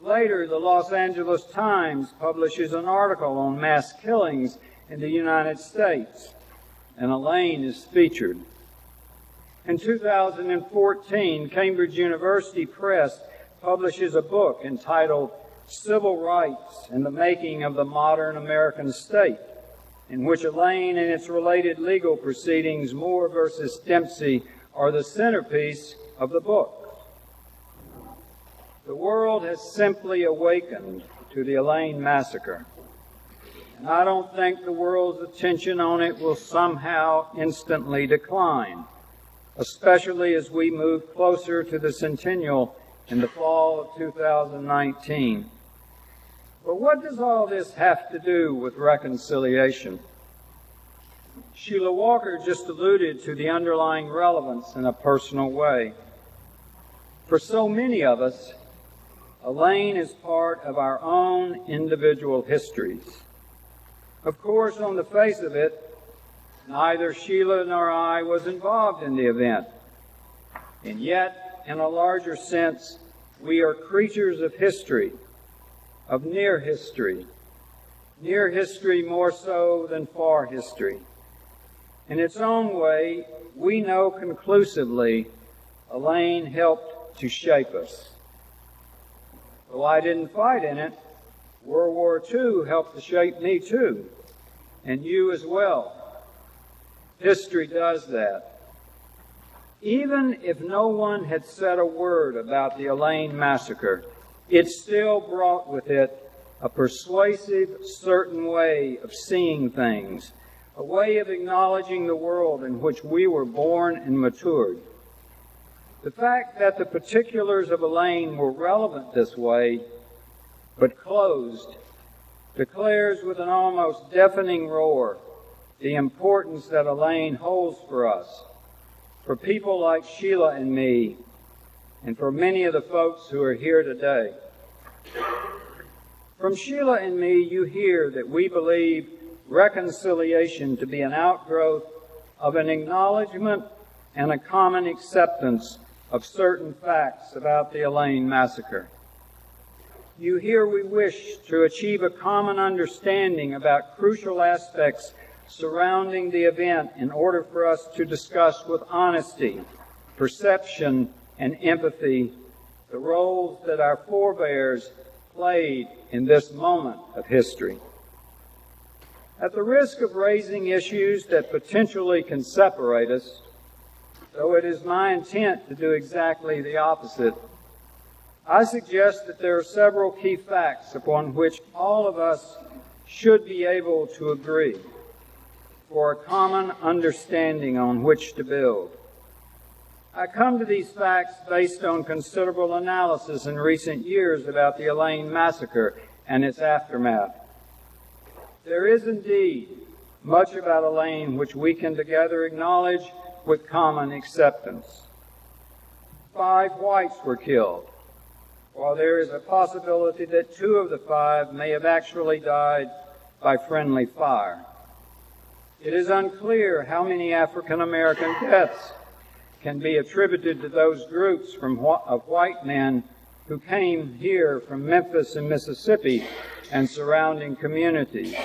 Later, the Los Angeles Times publishes an article on mass killings in the United States, and Elaine is featured. In 2014, Cambridge University Press publishes a book entitled Civil Rights and the Making of the Modern American State, in which Elaine and its related legal proceedings, Moore versus Dempsey, are the centerpiece of the book. The world has simply awakened to the Elaine Massacre, and I don't think the world's attention on it will somehow instantly decline, especially as we move closer to the centennial in the fall of 2019. But what does all this have to do with reconciliation? Sheila Walker just alluded to the underlying relevance in a personal way. For so many of us, Elaine is part of our own individual histories. Of course, on the face of it, neither Sheila nor I was involved in the event. And yet, in a larger sense, we are creatures of history, of near history more so than far history. In its own way, we know conclusively Elaine helped to shape us. Though I didn't fight in it, World War II helped to shape me too, and you as well. History does that. Even if no one had said a word about the Elaine Massacre, it still brought with it a persuasive, certain way of seeing things, a way of acknowledging the world in which we were born and matured. The fact that the particulars of Elaine were relevant this way, but closed, declares with an almost deafening roar the importance that Elaine holds for us, for people like Sheila and me, and for many of the folks who are here today. From Sheila and me, you hear that we believe reconciliation to be an outgrowth of an acknowledgement and a common acceptance of certain facts about the Elaine Massacre. You hear we wish to achieve a common understanding about crucial aspects surrounding the event in order for us to discuss with honesty, perception, and empathy the roles that our forebears played in this moment of history. At the risk of raising issues that potentially can separate us, though it is my intent to do exactly the opposite, I suggest that there are several key facts upon which all of us should be able to agree for a common understanding on which to build. I come to these facts based on considerable analysis in recent years about the Elaine Massacre and its aftermath. There is indeed much about Elaine which we can together acknowledge with common acceptance. 5 whites were killed, while there is a possibility that 2 of the 5 may have actually died by friendly fire. It is unclear how many African American deaths can be attributed to those groups of white men who came here from Memphis and Mississippi and surrounding communities.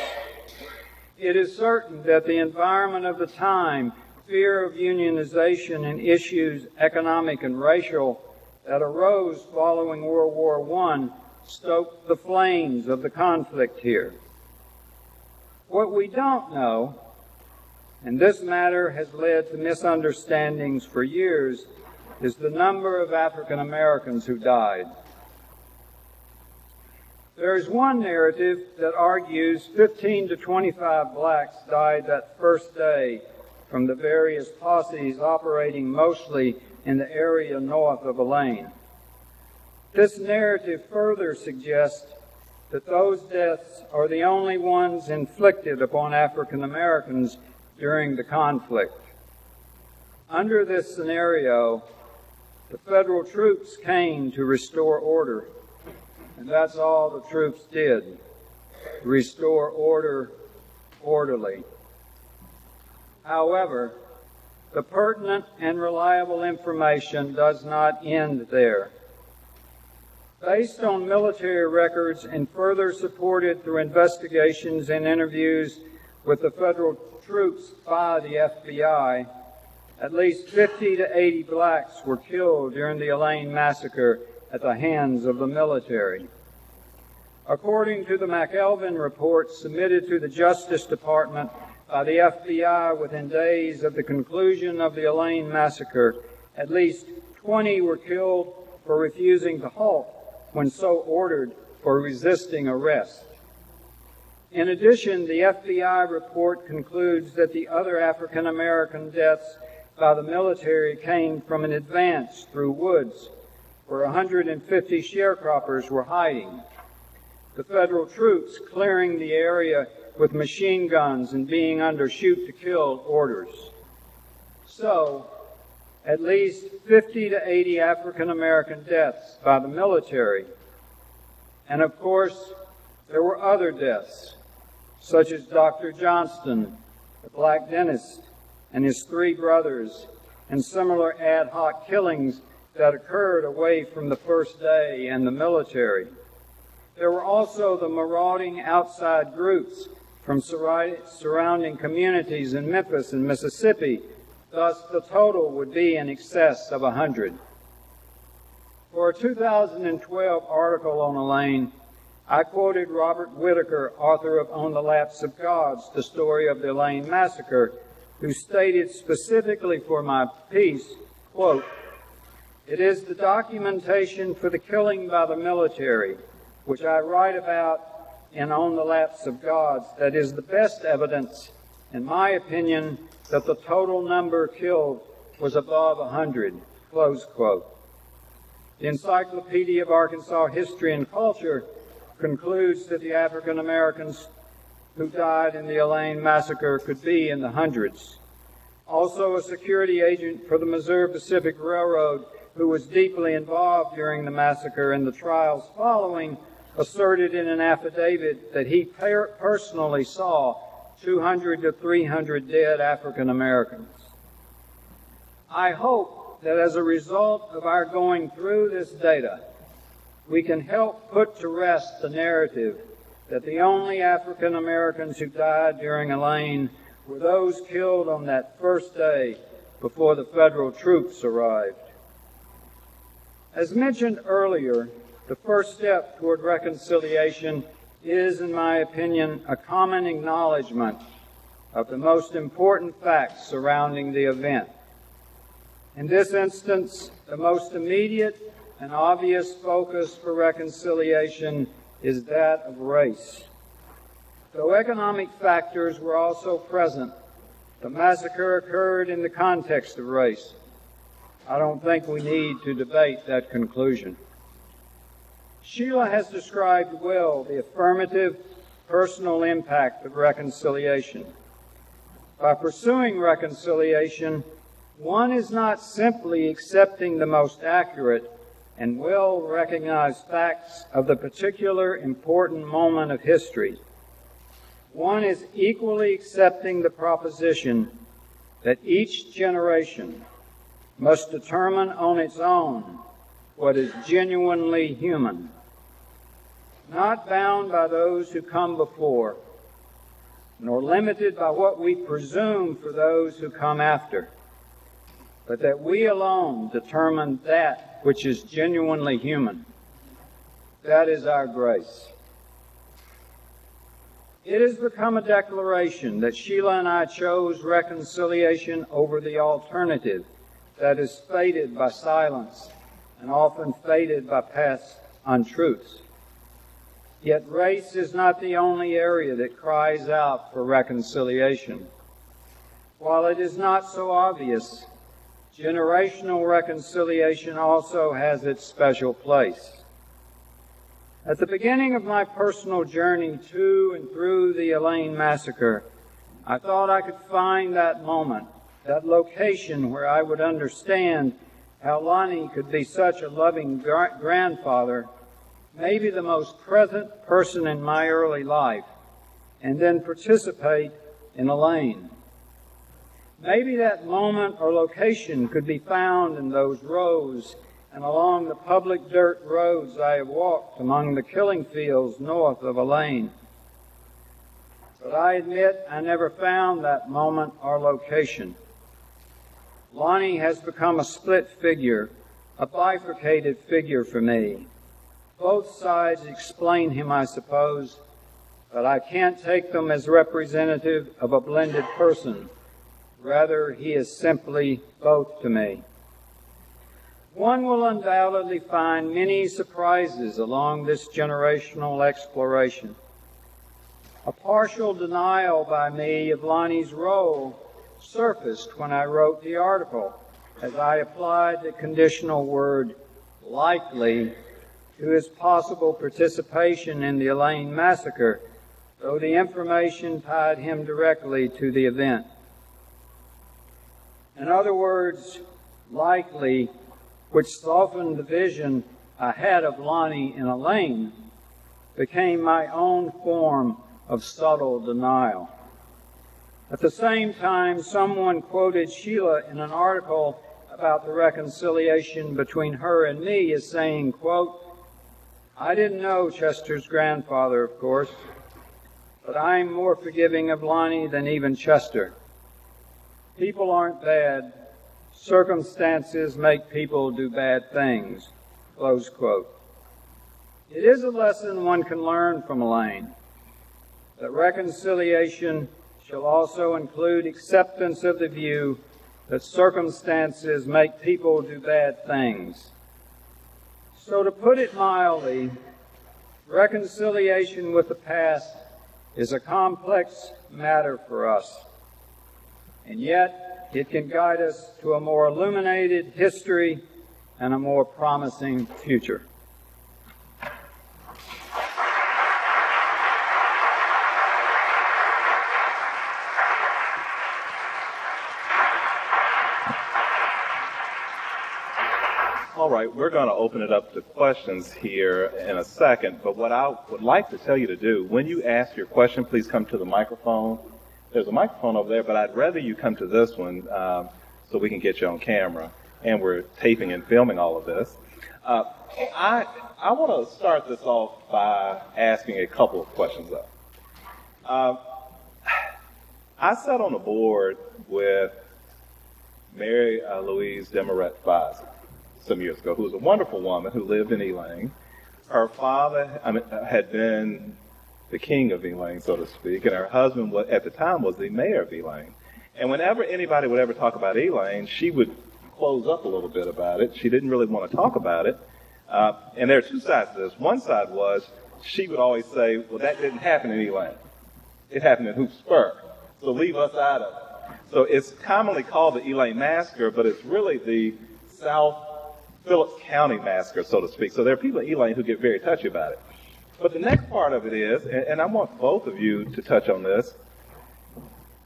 It is certain that the environment of the time, fear of unionization, and issues economic and racial that arose following World War I stoked the flames of the conflict here. What we don't know, and this matter has led to misunderstandings for years, is the number of African Americans who died. There is one narrative that argues 15 to 25 blacks died that first day from the various posses operating mostly in the area north of Elaine. This narrative further suggests that those deaths are the only ones inflicted upon African Americans during the conflict. Under this scenario, the federal troops came to restore order, and that's all the troops did, restore order orderly. However, the pertinent and reliable information does not end there. Based on military records and further supported through investigations and interviews with the federal troops by the FBI, at least 50 to 80 blacks were killed during the Elaine Massacre at the hands of the military. According to the McElvin report submitted to the Justice Department by the FBI within days of the conclusion of the Elaine Massacre, at least 20 were killed for refusing to halt when so ordered for resisting arrest. In addition, the FBI report concludes that the other African American deaths by the military came from an advance through woods where 150 sharecroppers were hiding, the federal troops clearing the area with machine guns and being under shoot-to-kill orders. So, at least 50 to 80 African American deaths by the military. And of course, there were other deaths, such as Dr. Johnston, the black dentist, and his 3 brothers, and similar ad hoc killings that occurred away from the first day and the military. There were also the marauding outside groups from surrounding communities in Memphis and Mississippi. Thus, the total would be in excess of 100. For a 2012 article on Elaine, I quoted Robert Whitaker, author of On the Laps of Gods, the story of the Elaine Massacre, who stated specifically for my piece, quote, "It is the documentation for the killing by the military, which I write about in On the Laps of Gods, that is the best evidence in my opinion, that the total number killed was above 100, close quote. The Encyclopedia of Arkansas History and Culture concludes that the African Americans who died in the Elaine Massacre could be in the hundreds. Also, a security agent for the Missouri Pacific Railroad who was deeply involved during the massacre and the trials following asserted in an affidavit that he personally saw 200 to 300 dead African Americans. I hope that as a result of our going through this data, we can help put to rest the narrative that the only African Americans who died during Elaine were those killed on that first day before the federal troops arrived. As mentioned earlier, the first step toward reconciliation is, in my opinion, a common acknowledgement of the most important facts surrounding the event. In this instance, the most immediate and obvious focus for reconciliation is that of race. Though economic factors were also present, the massacre occurred in the context of race. I don't think we need to debate that conclusion. Sheila has described well the affirmative, personal impact of reconciliation. By pursuing reconciliation, one is not simply accepting the most accurate and well-recognized facts of the particular important moment of history. One is equally accepting the proposition that each generation must determine on its own what is genuinely human, not bound by those who come before, nor limited by what we presume for those who come after, but that we alone determine that which is genuinely human. That is our grace. It has become a declaration that Sheila and I chose reconciliation over the alternative that is faded by silence and often faded by past untruths. Yet race is not the only area that cries out for reconciliation. While it is not so obvious, generational reconciliation also has its special place. At the beginning of my personal journey to and through the Elaine Massacre, I thought I could find that moment, that location where I would understand how Lonnie could be such a loving grandfather, maybe the most present person in my early life, and then participate in Elaine. Maybe that moment or location could be found in those rows and along the public dirt roads I have walked among the killing fields north of Elaine. But I admit I never found that moment or location. Lonnie has become a split figure, a bifurcated figure for me. Both sides explain him, I suppose, but I can't take them as representative of a blended person. Rather, he is simply both to me. One will undoubtedly find many surprises along this generational exploration. A partial denial by me of Lonnie's role surfaced when I wrote the article, as I applied the conditional word likely to his possible participation in the Elaine Massacre, though the information tied him directly to the event. In other words, likely, which softened the vision I had of Lonnie and Elaine, became my own form of subtle denial. At the same time, someone quoted Sheila in an article about the reconciliation between her and me as saying, quote, "I didn't know Chester's grandfather, of course, but I'm more forgiving of Lonnie than even Chester. People aren't bad. Circumstances make people do bad things." Close quote. It is a lesson one can learn from Elaine, that reconciliation shall also include acceptance of the view that circumstances make people do bad things. So to put it mildly, reconciliation with the past is a complex matter for us. and yet it can guide us to a more illuminated history and a more promising future. All right, we're going to open it up to questions here in a second, but what I would like to tell you to do, when you ask your question, please come to the microphone. There's a microphone over there, but I'd rather you come to this one so we can get you on camera, and we're taping and filming all of this. I want to start this off by asking a couple of questions, though. I sat on a board with Mary Louise Desmarais Fizes some years ago, who was a wonderful woman who lived in Elaine. Her father had been the king of Elaine, so to speak, and her husband at the time was the mayor of Elaine. And whenever anybody would ever talk about Elaine, she would close up a little bit about it. She didn't really want to talk about it. And there are two sides to this. One side was she would always say, well, that didn't happen in Elaine. It happened in Hoop Spur, so leave us out of it. So it's commonly called the Elaine Massacre, but it's really the South Phillips County Massacre, so to speak. So there are people in Elaine who get very touchy about it. But the next part of it is, and I want both of you to touch on this,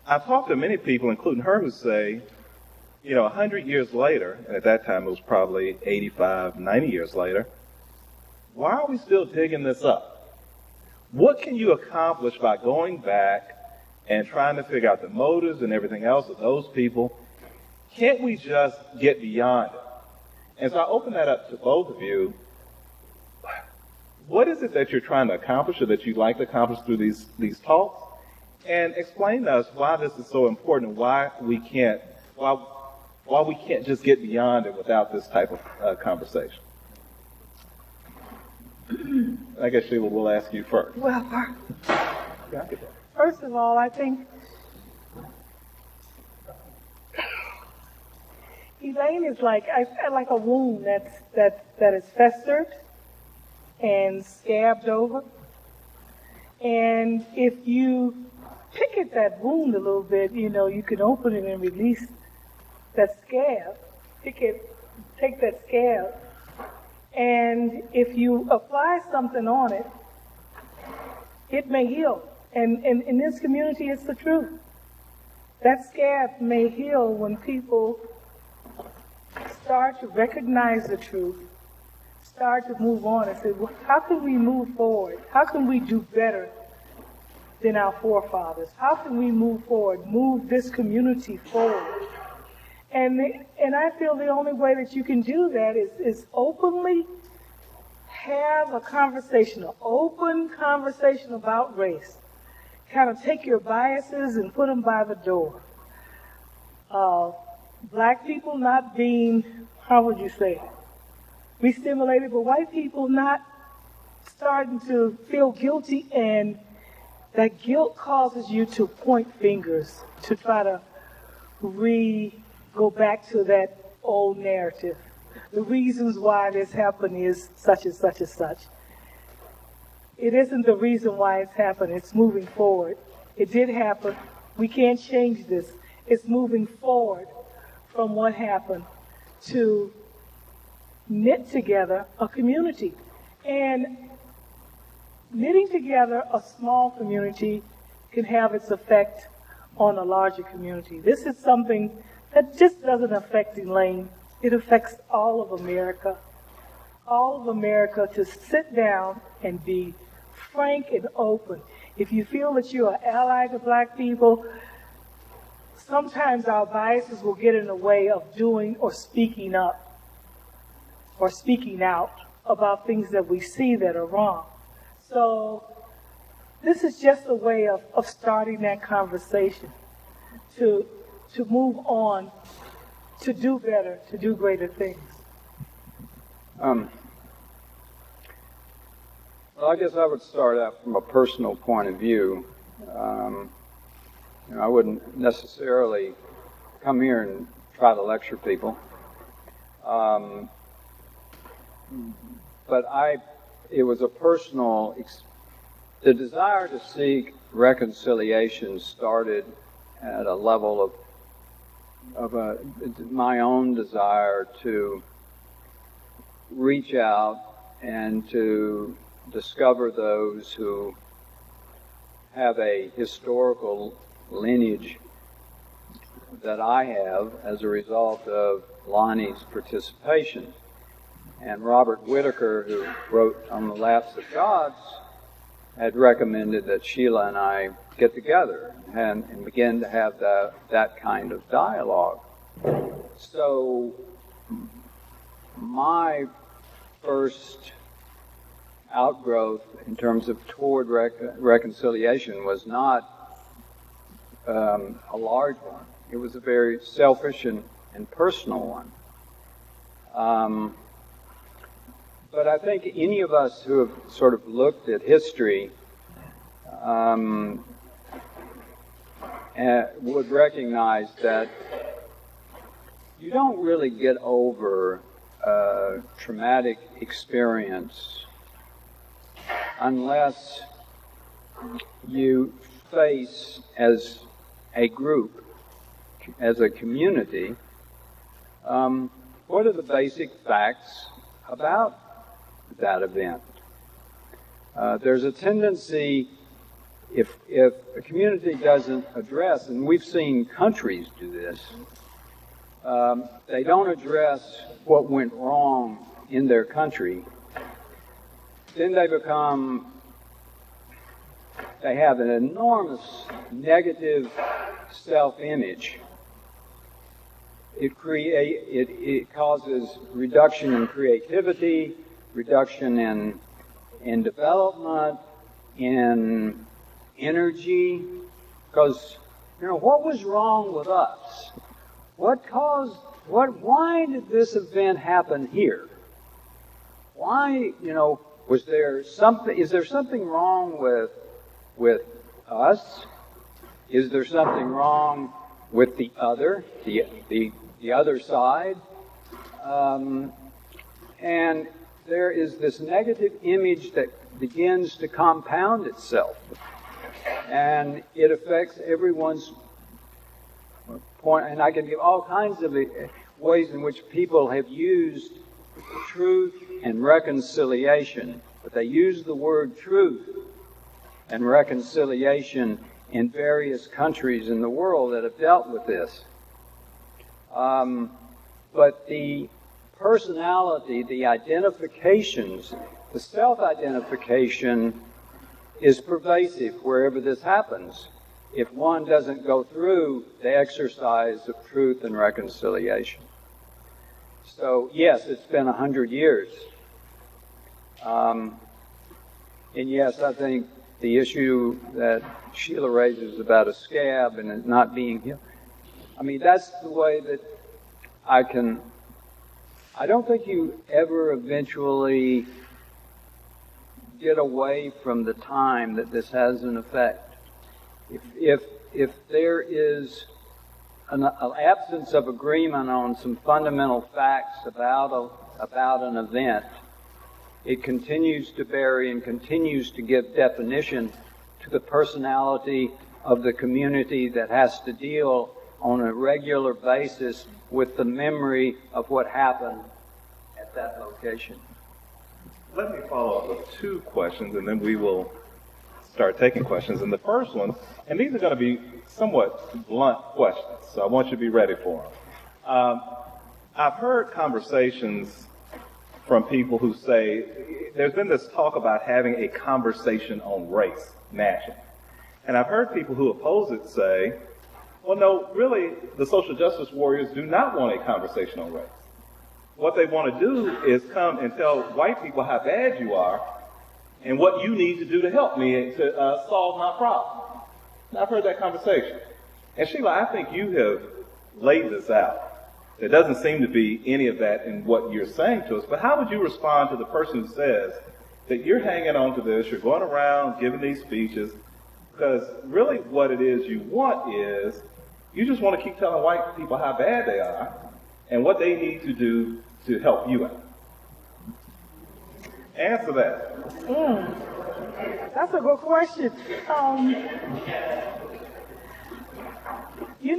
I've talked to many people, including her, who say, 100 years later, and at that time it was probably 85, 90 years later, why are we still digging this up? What can you accomplish by going back and trying to figure out the motives and everything else of those people? Can't we just get beyond it? And so I open that up to both of you. What is it that you're trying to accomplish or that you'd like to accomplish through these talks? And explain to us why this is so important, why we can't just get beyond it without this type of conversation. I guess, Sheila, we'll ask you first. Well, first of all, I think Elaine is like a wound that is festered and scabbed over. And if you pick at that wound a little bit, you can open it and release that scab. Take that scab. And if you apply something on it, it may heal. And in this community, it's the truth. That scab may heal when people start to recognize the truth, start to move on and say, well, how can we move forward? How can we do better than our forefathers? How can we move forward, move this community forward? And I feel the only way that you can do that is openly have a conversation, an open conversation about race. Kind of take your biases and put them by the door. Black people not being, how would you say, re-stimulated, but white people not starting to feel guilty, and that guilt causes you to point fingers, to try to go back to that old narrative. The reasons why this happened is such and such and such. It isn't the reason why it's happened. It's moving forward. It did happen. We can't change this. It's moving forward from what happened to knit together a community. And knitting together a small community can have its effect on a larger community. This is something that just doesn't affect Elaine. It affects all of America. All of America to sit down and be frank and open. If you feel that you're an ally to black people, sometimes our biases will get in the way of doing or speaking up or speaking out about things that we see that are wrong. So this is just a way of starting that conversation to move on, to do better, to do greater things. Well, I guess I would start out from a personal point of view. I wouldn't necessarily come here and try to lecture people. But it was a personal, the desire to seek reconciliation started at a level of my own desire to reach out and to discover those who have a historical lineage that I have as a result of Lonnie's participation. And Robert Whitaker, who wrote On the Lapse of Gods, had recommended that Sheila and I get together and begin to have that kind of dialogue. So my first outgrowth in terms of toward reconciliation was not a large one. It was a very selfish and personal one. But I think any of us who have sort of looked at history would recognize that you don't really get over a traumatic experience unless you face, as a group, as a community, what are the basic facts about that event. There's a tendency, if a community doesn't address, and we've seen countries do this, they don't address what went wrong in their country, then they have an enormous negative self-image. It causes reduction in creativity, reduction in development, in energy, because, what was wrong with us? Why did this event happen here? Why, is there something wrong with us? Is there something wrong with the other, the other side? And there is this negative image that begins to compound itself, and it affects everyone's point. And I can give all kinds of ways in which people have used truth and reconciliation, but they use the word truth and reconciliation in various countries in the world that have dealt with this. But the personality, the identifications, the self-identification is pervasive wherever this happens, if one doesn't go through the exercise of truth and reconciliation. So, yes, it's been 100 years. And yes, I think the issue that Sheila raises about a scab and it not being healed, that's the way that I don't think you ever eventually get away from the time that this has an effect. If there is an absence of agreement on some fundamental facts about an event, it continues to bury and continues to give definition to the personality of the community that has to deal on a regular basis with the memory of what happened at that location. Let me follow up with two questions, and then we will start taking questions. And the first one, and these are going to be somewhat blunt questions, so I want you to be ready for them. I've heard conversations from people who say, there's been this talk about having a conversation on race nationally. And I've heard people who oppose it say, well, no, really, the social justice warriors do not want a conversation on race. What they want to do is come and tell white people how bad you are and what you need to do to help me to solve my problem. Now, I've heard that conversation. And Sheila, I think you have laid this out. There doesn't seem to be any of that in what you're saying to us. But how would you respond to the person who says that you're hanging on to this, you're going around giving these speeches, because really what it is you want is you just want to keep telling white people how bad they are and what they need to do to help you out? Answer that. That's a good question.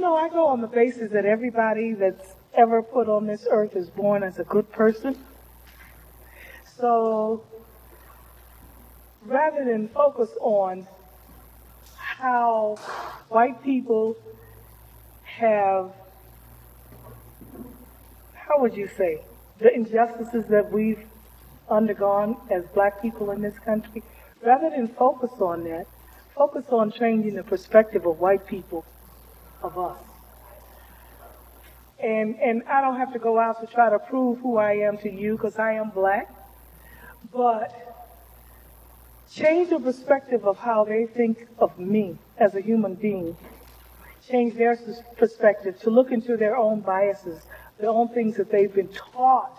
I go on the basis that everybody that's ever put on this earth is born as a good person. So rather than focus on how white people have, how would you say, the injustices that we've undergone as black people in this country, rather than focus on that, focus on changing the perspective of white people of us. And I don't have to go out to try to prove who I am to you, because I am black, but change the perspective of how they think of me as a human being. Change their perspective to look into their own biases, their own things that they've been taught,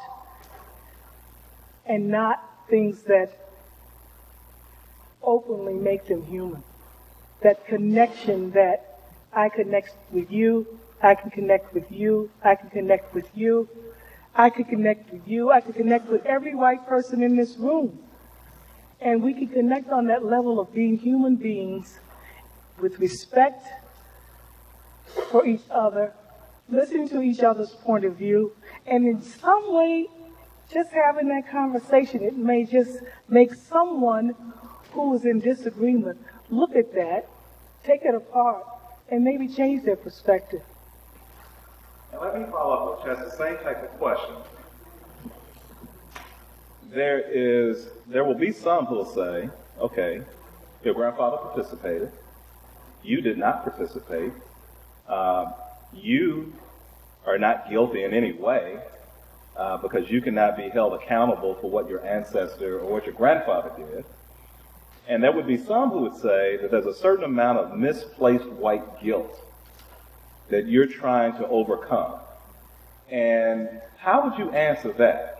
and not things that openly make them human. That connection that I connect with you, I can connect with you, I can connect with you, I can connect with you, I can connect with every white person in this room. And we can connect on that level of being human beings with respect for each other, listening to each other's point of view, and in some way, just having that conversation, it may just make someone who is in disagreement look at that, take it apart, and maybe change their perspective. And let me follow up with just the same type of question. There will be some who will say, okay, your grandfather participated, you did not participate, you are not guilty in any way, because you cannot be held accountable for what your ancestor or what your grandfather did. And there would be some who would say that there's a certain amount of misplaced white guilt that you're trying to overcome. And how would you answer that?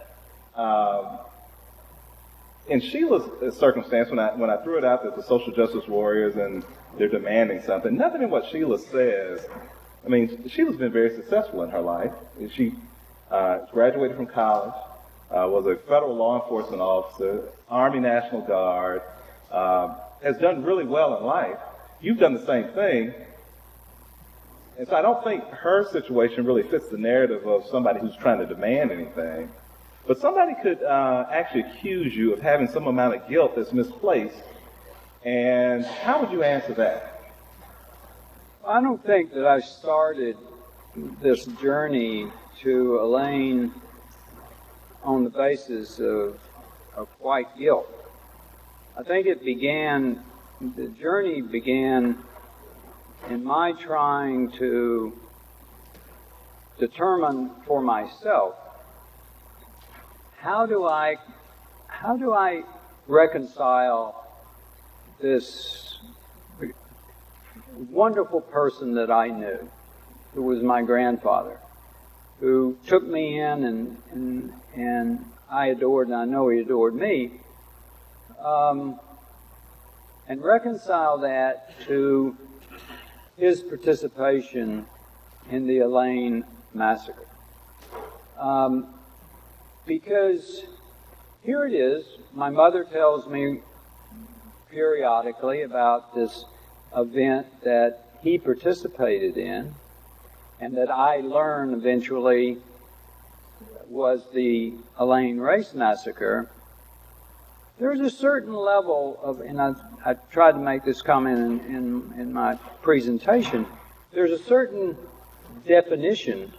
In Sheila's circumstance, when I threw it out that the social justice warriors and they're demanding something, nothing in what Sheila says. I mean, Sheila's been very successful in her life. She graduated from college, was a federal law enforcement officer, Army National Guard, has done really well in life. You've done the same thing. And so I don't think her situation really fits the narrative of somebody who's trying to demand anything. But somebody could actually accuse you of having some amount of guilt that's misplaced. And how would you answer that? I don't think that I started this journey to Elaine on the basis of white guilt. I think the journey began in my trying to determine for myself, how do I reconcile this wonderful person that I knew, who was my grandfather, who took me in and I adored, and I know he adored me, and reconcile that to his participation in the Elaine Massacre. Because here it is, my mother tells me periodically about this event that he participated in, and that I learned eventually was the Elaine Race Massacre. There's a certain level of, and I tried to make this comment in my presentation, there's a certain definition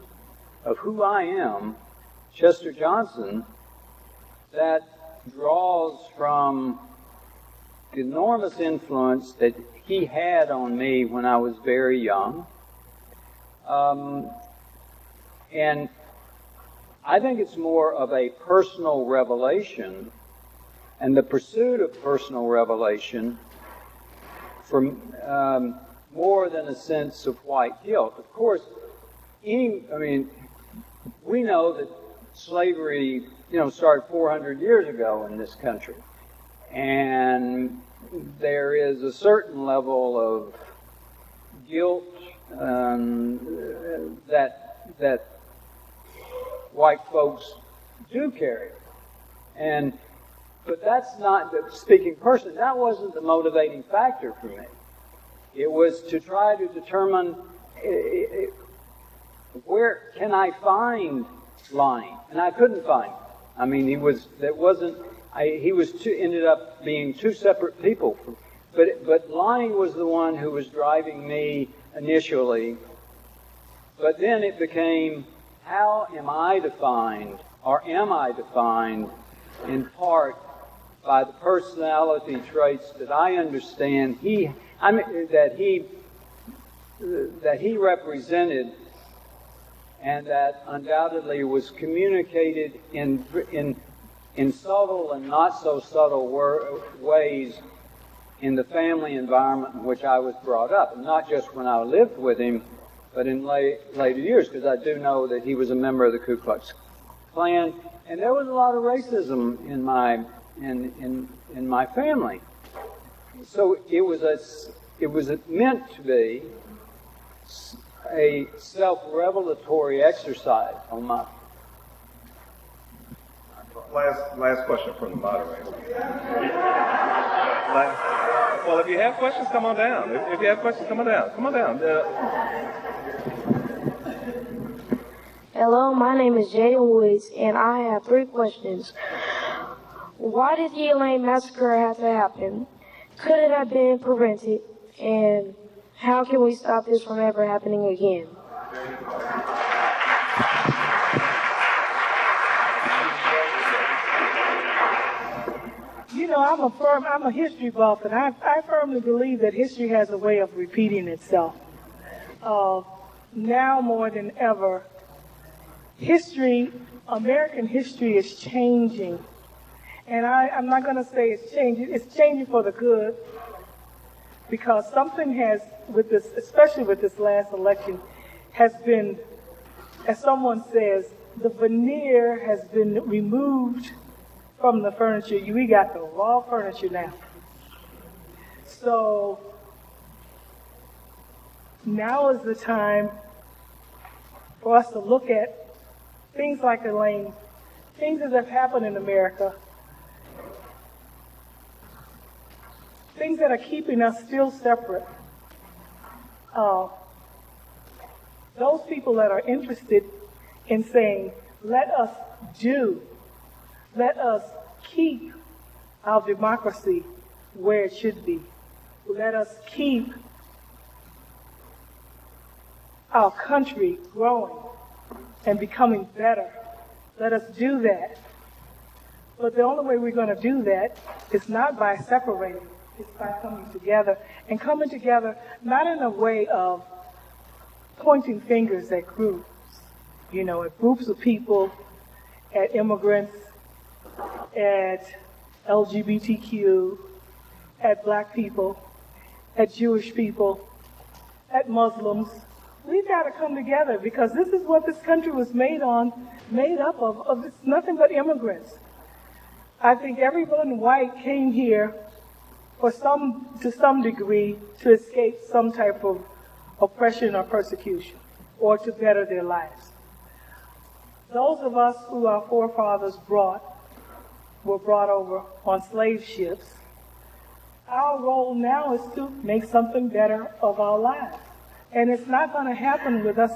of who I am, Chester Johnson, that draws from the enormous influence that he had on me when I was very young. And I think it's more of a personal revelation, and the pursuit of personal revelation from more than a sense of white guilt. Of course, we know that slavery, started 400 years ago in this country, and there is a certain level of guilt that white folks do carry, but that's not, speaking personally, that wasn't the motivating factor for me. It was to try to determine where can I find lying? And I couldn't find him. I mean, he ended up being two separate people. But lying was the one who was driving me initially. But then it became, how am I defined, or am I defined, in part by the personality traits that I understand that he represented, and that undoubtedly was communicated in subtle and not so subtle ways in the family environment in which I was brought up, and not just when I lived with him, but in later years, because I do know that he was a member of the Ku Klux Klan, and there was a lot of racism in my family. So it was meant to be a self-revelatory exercise on my. Last question from the moderator. Well, if you have questions, come on down. If you have questions, come on down. Come on down. Hello, my name is Jaden Woods, and I have 3 questions. Why did the Elaine Massacre have to happen? Could it have been prevented? And how can we stop this from ever happening again? You know, I'm a history buff, and I firmly believe that history has a way of repeating itself. Now more than ever, American history is changing. And I'm not going to say it's changing for the good, because something has, especially with this last election, has been, as someone says, the veneer has been removed from the furniture. We got the raw furniture now. So now is the time for us to look at things like Elaine, things that have happened in America, things that are keeping us still separate. Those people that are interested in saying, let us keep our democracy where it should be. Let us keep our country growing and becoming better. Let us do that. But the only way we're going to do that is not by separating. It's by coming together, and coming together not in a way of pointing fingers at groups, at groups of people, at immigrants, at LGBTQ, at black people, at Jewish people, at Muslims. We've got to come together, because this is what this country was made up of. It's nothing but immigrants. I think everyone white came here to some degree to escape some type of oppression or persecution, or to better their lives. Those of us who our forefathers were brought over on slave ships, our role now is to make something better of our lives. And it's not going to happen with us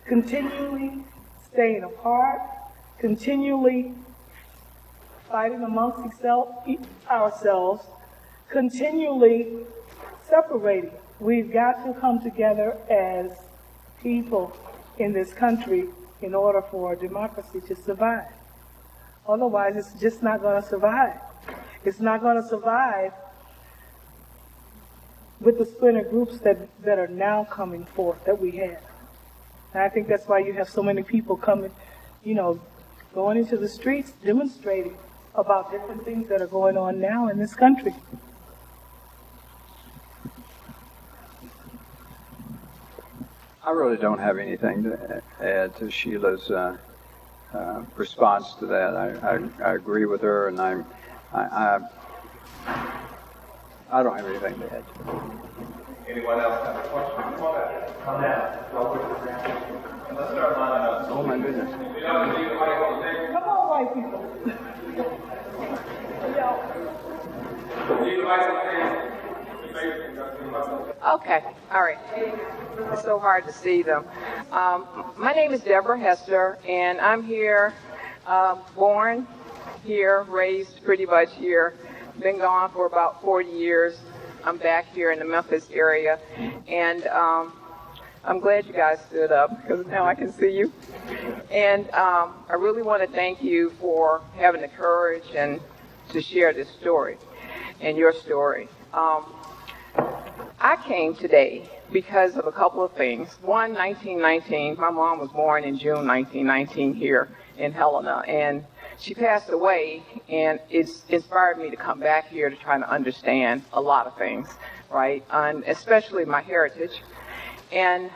continually staying apart, continually fighting amongst ourselves, continually separating. We've got to come together as people in this country in order for democracy to survive. Otherwise, it's just not going to survive. It's not going to survive with the splinter groups that are now coming forth that we have. And I think that's why you have so many people coming, going into the streets, demonstrating about different things that are going on now in this country. I really don't have anything to add to Sheila's response to that. I agree with her, and I don't have anything to add. Anyone else have a question? Come down. Let's start lining up. Oh my goodness. Come on, white people. Okay, all right. It's so hard to see them. My name is Deborah Hester, and I'm here, born here, raised pretty much here, been gone for about 40 years. I'm back here in the Memphis area, and I'm glad you guys stood up because now I can see you. And I really want to thank you for having the courage and to share this story and your story. I came today because of a couple of things. One, 1919, my mom was born in June 1919 here in Helena, and she passed away, and it's inspired me to come back here to try to understand a lot of things, right, and especially my heritage. And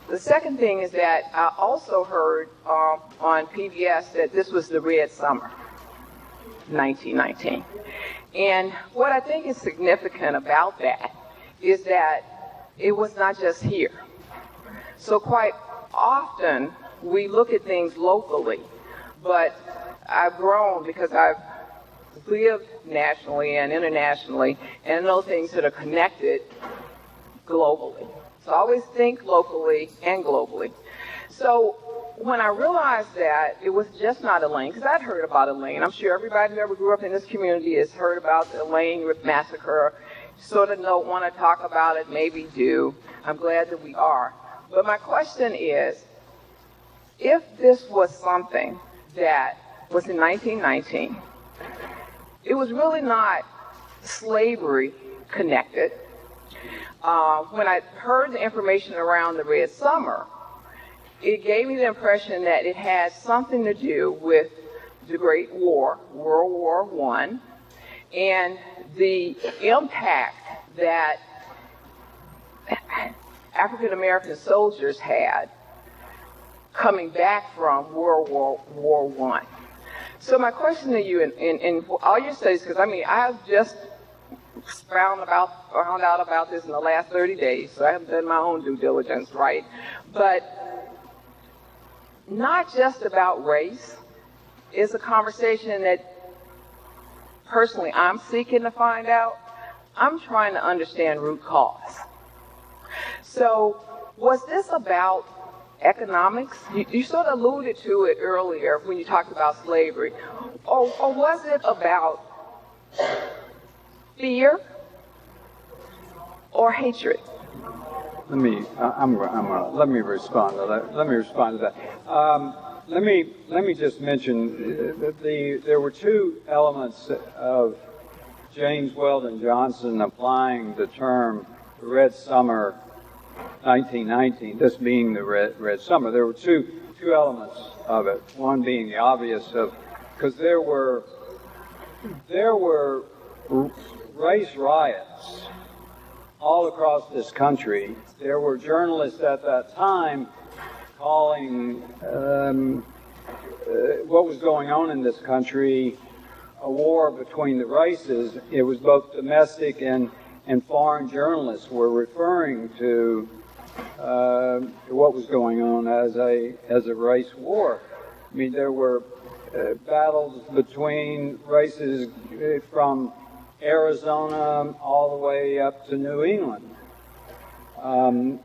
the second thing is that I also heard on PBS that this was the Red Summer, 1919. And what I think is significant about that is that it was not just here. So quite often we look at things locally, but I've grown because I've lived nationally and internationally and know things that are connected globally. So I always think locally and globally. So when I realized that it was just not Elaine, because I'd heard about Elaine. I'm sure everybody who ever grew up in this community has heard about the Elaine Race Massacre. Sort of don't want to talk about it, maybe do. I'm glad that we are. But my question is, if this was something that was in 1919, it was really not slavery connected. When I heard the information around the Red Summer, it gave me the impression that it had something to do with the Great War, World War I, and the impact that African American soldiers had coming back from World War I. So my question to you in all your studies, because I mean I've just found out about this in the last 30 days, so I haven't done my own due diligence, right? But not just about race is a conversation that personally I'm seeking to find out. I'm trying to understand root cause. So was this about economics? You sort of alluded to it earlier when you talked about slavery. Or was it about fear or hatred? Let me respond to that. Let me just mention that there were two elements of James Weldon Johnson applying the term Red Summer 1919, this being the Red Summer. There were two elements of it. One being the obvious of, because there were race riots all across this country. There were journalists at that time calling what was going on in this country a war between the races. It was both domestic and foreign journalists were referring to what was going on as a race war. I mean, there were battles between races from Arizona all the way up to New England. And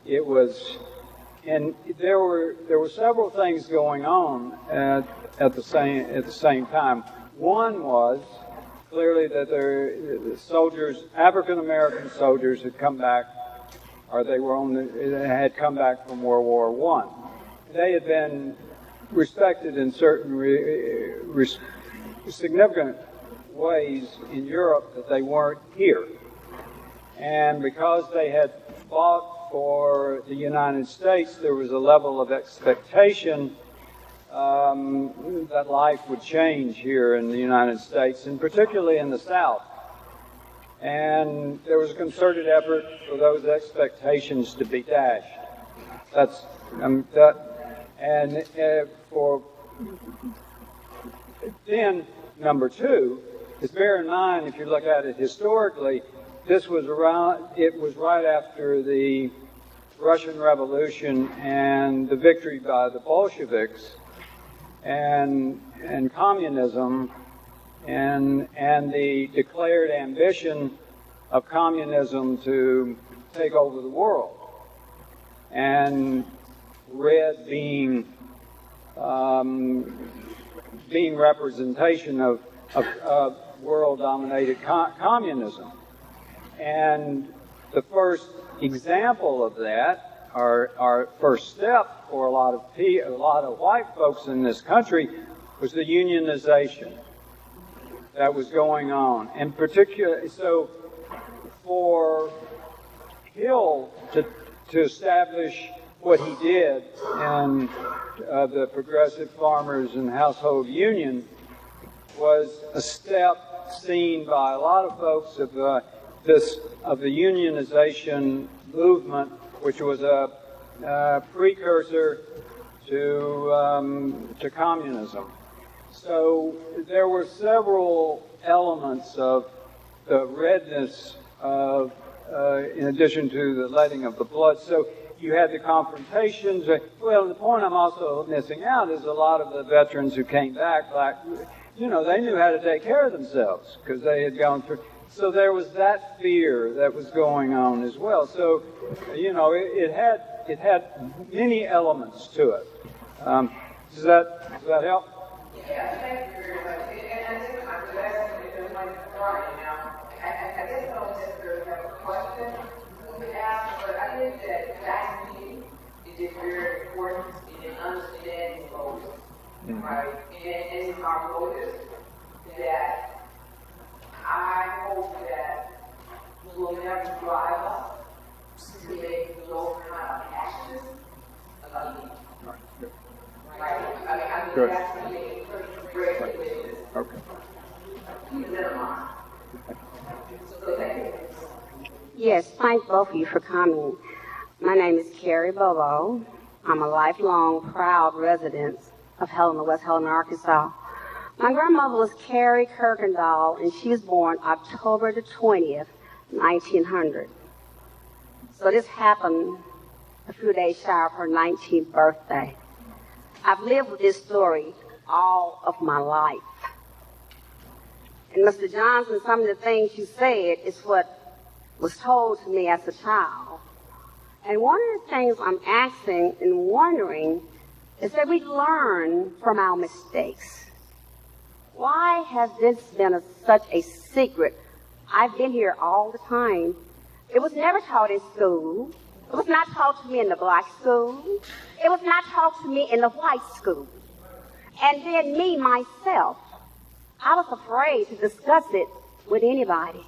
there were several things going on at the same time. One was clearly that the soldiers, African American soldiers, had come back, or had come back from World War I. They had been respected in certain significant ways in Europe that they weren't here. And because they had fought for the United States, there was a level of expectation that life would change here in the United States, and particularly in the South. And there was a concerted effort for those expectations to be dashed. Then, number two, is bear in mind, if you look at it historically, it was right after the Russian Revolution and the victory by the Bolsheviks and communism and the declared ambition of communism to take over the world, and red being representation of world-dominated communism. And the first example of that, our first step for a lot of white folks in this country, was the unionization that was going on. And particularly, so for Hill to establish what he did in the Progressive Farmers and Household Union was a step seen by a lot of folks of the unionization movement, which was a precursor to communism. So there were several elements of the redness of, in addition to the letting of the blood. So you had the confrontations. Well, the point I'm also missing out is a lot of the veterans who came back, they knew how to take care of themselves because they had gone through. So there was that fear that was going on as well. So, it had many elements to it. Does that help? Yeah, thank you very much. And I think I'm glad that you're like right now. I guess I don't necessarily have a question to ask, but I think that vaccine is very important in understanding motives, right? And in our motives, that I hope that will never drive us to make those kind of actions illegal. Right? I mean, that's the great thing. Okay. Minimize. So thank you. Yes, thank both of you for coming. My name is Carrie Bobo. I'm a lifelong proud resident of Helena, West Helena, Arkansas. My grandmother was Carrie Kirkendall, and she was born October the 20th, 1900. So this happened a few days shy of her 19th birthday. I've lived with this story all of my life. And Mr. Johnson, some of the things you said is what was told to me as a child. And one of the things I'm asking and wondering is that we learn from our mistakes. Why has this been such a secret? I've been here all the time. It was never taught in school. It was not taught to me in the black school. It was not taught to me in the white school. And then me, myself, I was afraid to discuss it with anybody.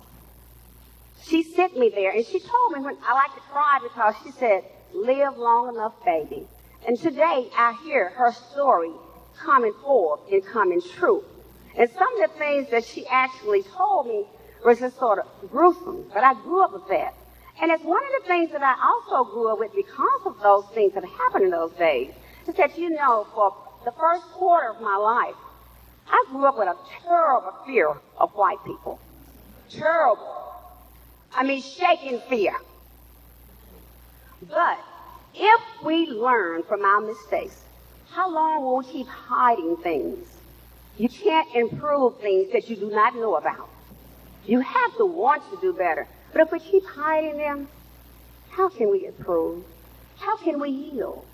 She sent me there, and she told me when I like to cry because she said, live long enough, baby. And today I hear her story coming forth and coming true. And some of the things that she actually told me was just sort of gruesome, but I grew up with that. And it's one of the things that I also grew up with because of those things that happened in those days, is that, for the first quarter of my life, I grew up with a terrible fear of white people. Terrible. I mean, shaking fear. But if we learn from our mistakes, how long will we keep hiding things? You can't improve things that you do not know about. You have to want to do better. But if we keep hiding them, how can we improve? How can we heal?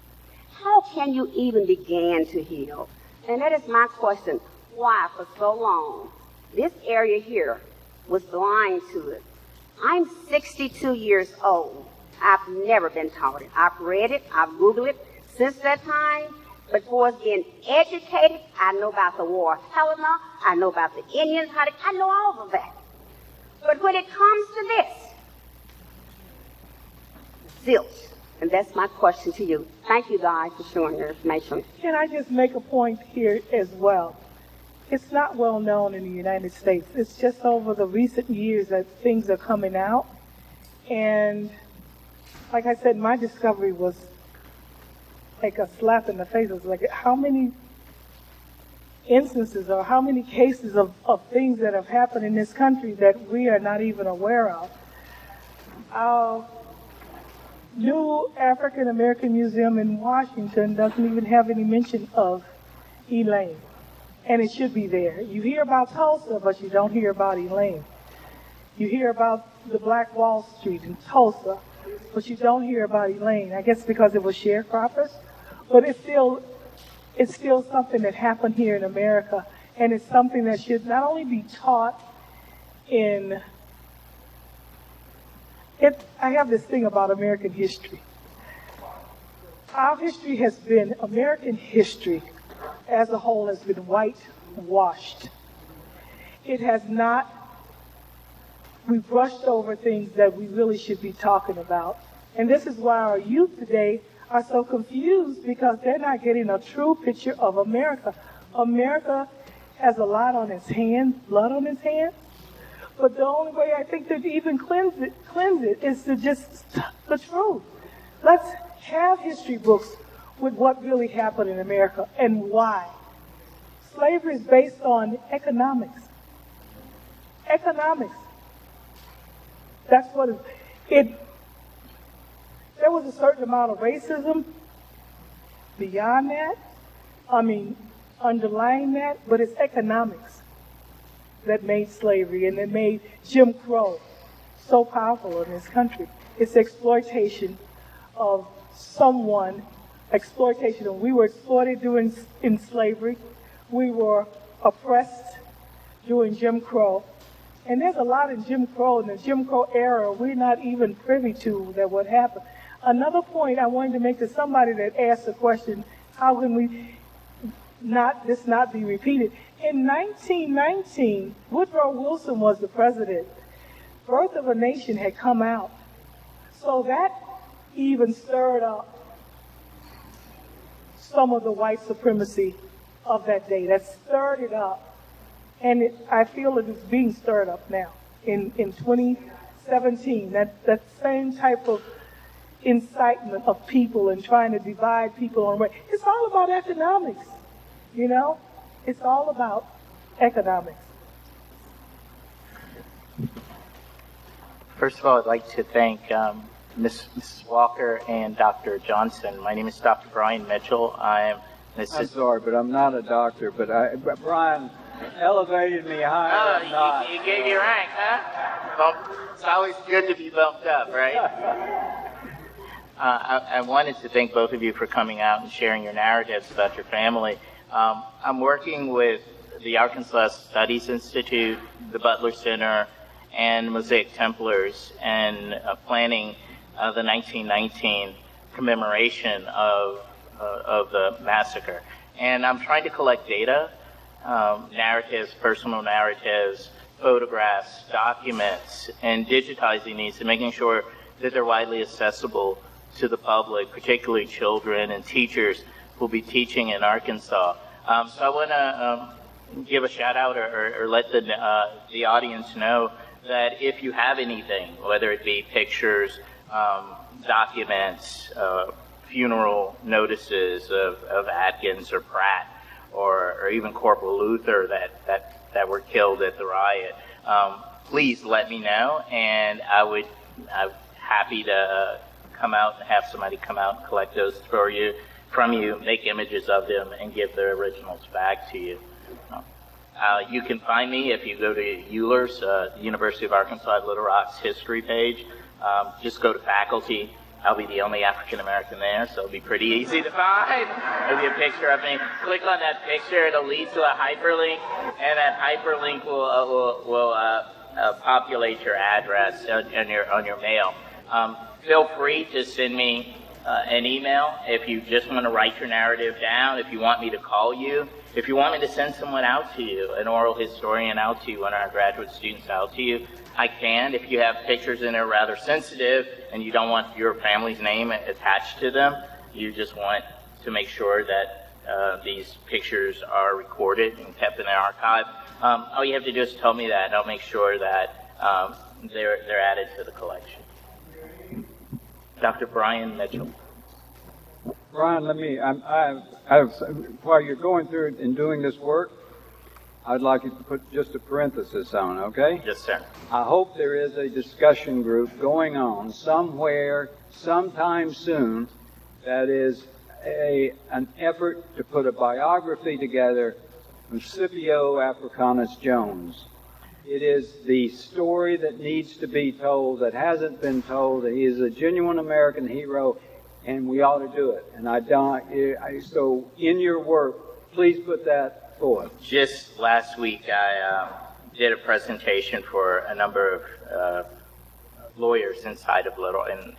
How can you even begin to heal? And that is my question. Why for so long? This area here was blind to it. I'm 62 years old. I've never been taught it. I've read it. I've Googled it since that time. But towards being educated, I know about the War of Helena. I know about the Indians. I know all of that. But when it comes to this, zilch. And that's my question to you. Thank you, guys, for sharing your information. Can I just make a point here as well? It's not well known in the United States. It's just over the recent years that things are coming out. And like I said, my discovery was like a slap in the face. It was like, how many instances or how many cases of things that have happened in this country that we are not even aware of? Our new African American Museum in Washington doesn't even have any mention of Elaine. And it should be there. You hear about Tulsa, but you don't hear about Elaine. You hear about the Black Wall Street in Tulsa, but you don't hear about Elaine. I guess because it was sharecroppers, but it's still something that happened here in America, and it's something that should not only be taught in it. I have this thing about American history. Our history has been, American history as a whole has been whitewashed. It has not, we brushed over things that we really should be talking about. And this is why our youth today are so confused, because they're not getting a true picture of America. America has a lot on its hands, blood on its hands. But the only way I think to even cleanse it is to just the truth. Let's have history books with what really happened in America and why. Slavery is based on economics. Economics. That's what it. There was a certain amount of racism beyond that. Underlying that, but it's economics that made slavery and that made Jim Crow so powerful in this country. It's exploitation of someone, exploitation, and we were exploited in slavery. We were oppressed during Jim Crow. And there's a lot in Jim Crow, in the Jim Crow era, we're not even privy to that what happened. Another point I wanted to make to somebody that asked the question, how can we not be repeated? In 1919, Woodrow Wilson was the president. Birth of a Nation had come out. So that even stirred up some of the white supremacy of that day. That stirred it up. And I feel it is being stirred up now in 2017. That same type of incitement of people and trying to divide people on race. It's all about economics, you know? It's all about economics. First of all, I'd like to thank Mrs. Walker and Dr. Johnson. My name is Dr. Brian Mitchell. I'm sorry, but I'm not a doctor, but Brian elevated me higher. You gave your rank, huh? Well, it's always good to be bumped up, right? I wanted to thank both of you for coming out and sharing your narratives about your family. I'm working with the Arkansas Studies Institute, the Butler Center, and Mosaic Templars, and planning the 1919 commemoration of the massacre. And I'm trying to collect data, narratives, personal narratives, photographs, documents, and digitizing these and making sure that they're widely accessible to the public, particularly children and teachers who will be teaching in Arkansas. So I want to give a shout out or let the audience know that if you have anything, whether it be pictures, documents, funeral notices of Atkins or Pratt, or even Corporal Luther that were killed at the riot, please let me know, and I'm happy to come out and have somebody come out and collect those from you, make images of them, and give their originals back to you. You can find me if you go to Euler's, University of Arkansas Little Rock's history page. Just go to faculty. I'll be the only African American there, so it'll be pretty easy to find. There'll be a picture of me. Click on that picture; it'll lead to a hyperlink, and that hyperlink will populate your address on your mail. Feel free to send me an email if you just want to write your narrative down, if you want me to call you, if you want me to send someone out to you, an oral historian out to you, one of our graduate students out to you, I can. If you have pictures in there rather sensitive and you don't want your family's name attached to them, you just want to make sure that these pictures are recorded and kept in the archive, all you have to do is tell me that, and I'll make sure that they're added to the collection. Dr. Brian Mitchell. Brian, while you're going through and doing this work, I'd like you to put just a parenthesis on, okay? Yes, sir. I hope there is a discussion group going on somewhere, sometime soon, that is an effort to put a biography together of Scipio Africanus Jones. It is the story that needs to be told, that hasn't been told. He is a genuine American hero, and we ought to do it. And so in your work, please put that forth. Just last week, I did a presentation for a number of lawyers inside of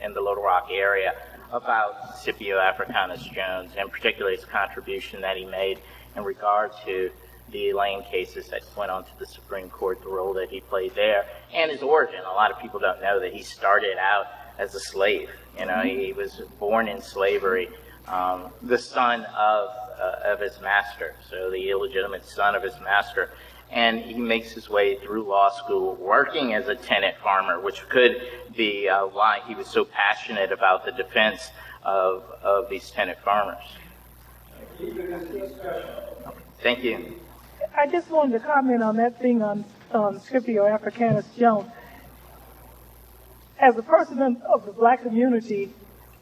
in the Little Rock area about Scipio Africanus Jones, and particularly his contribution that he made in regard to the Elaine cases that went on to the Supreme Court, the role that he played there, and his origin. A lot of people don't know that he started out as a slave. You know, he was born in slavery, the son of his master, so the illegitimate son of his master. And he makes his way through law school, working as a tenant farmer, which could be why he was so passionate about the defense of these tenant farmers. Thank you. I just wanted to comment on that thing on Scipio Africanus Jones. As a person of the black community,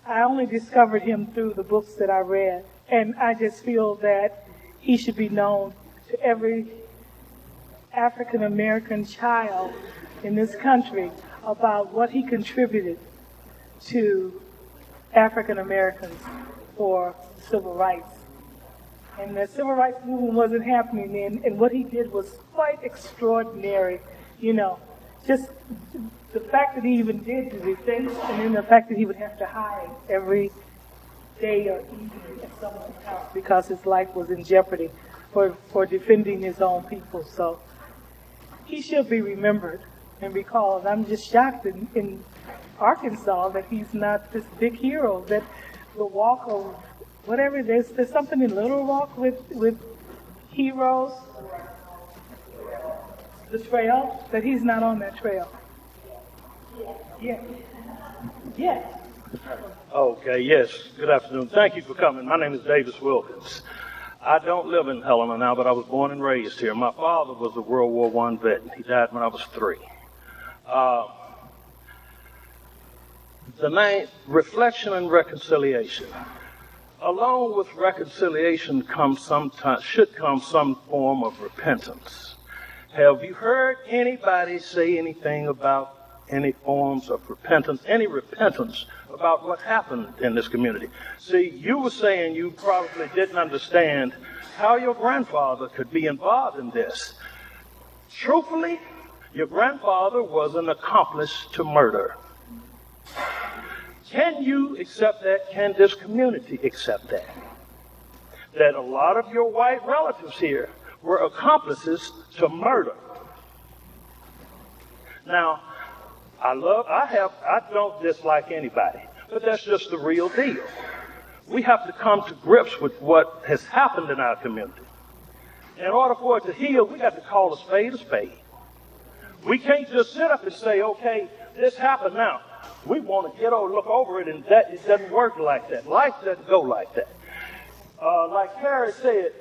I only discovered him through the books that I read. And I just feel that he should be known to every African American child in this country about what he contributed to African Americans for civil rights. And the civil rights movement wasn't happening then, and what he did was quite extraordinary. You know, just the fact that he even did the defense, and then the fact that he would have to hide every day or evening at someone's house because his life was in jeopardy for defending his own people. So he should be remembered and recalled. I'm just shocked in Arkansas that he's not this big hero that will walk or whatever. There's something in Little Rock with heroes. The trail, that he's not on that trail. Yeah. Yeah. Okay, yes. Good afternoon. Thank you for coming. My name is Davis Wilkins. I don't live in Helena now, but I was born and raised here. My father was a World War I vet. He died when I was 3. The name, reflection and reconciliation. Along with reconciliation should come some form of repentance. Have you heard anybody say anything about any forms of repentance, any repentance about what happened in this community? See, you were saying you probably didn't understand how your grandfather could be involved in this. Truthfully, your grandfather was an accomplice to murder. Can you accept that? Can this community accept that? That a lot of your white relatives here were accomplices to murder. Now, I don't dislike anybody, but that's just the real deal. We have to come to grips with what has happened in our community. In order for it to heal, we got to call a spade a spade. We can't just sit up and say, okay, this happened now. We want to look over it, and that it doesn't work like that. Life doesn't go like that. Like Carrie said,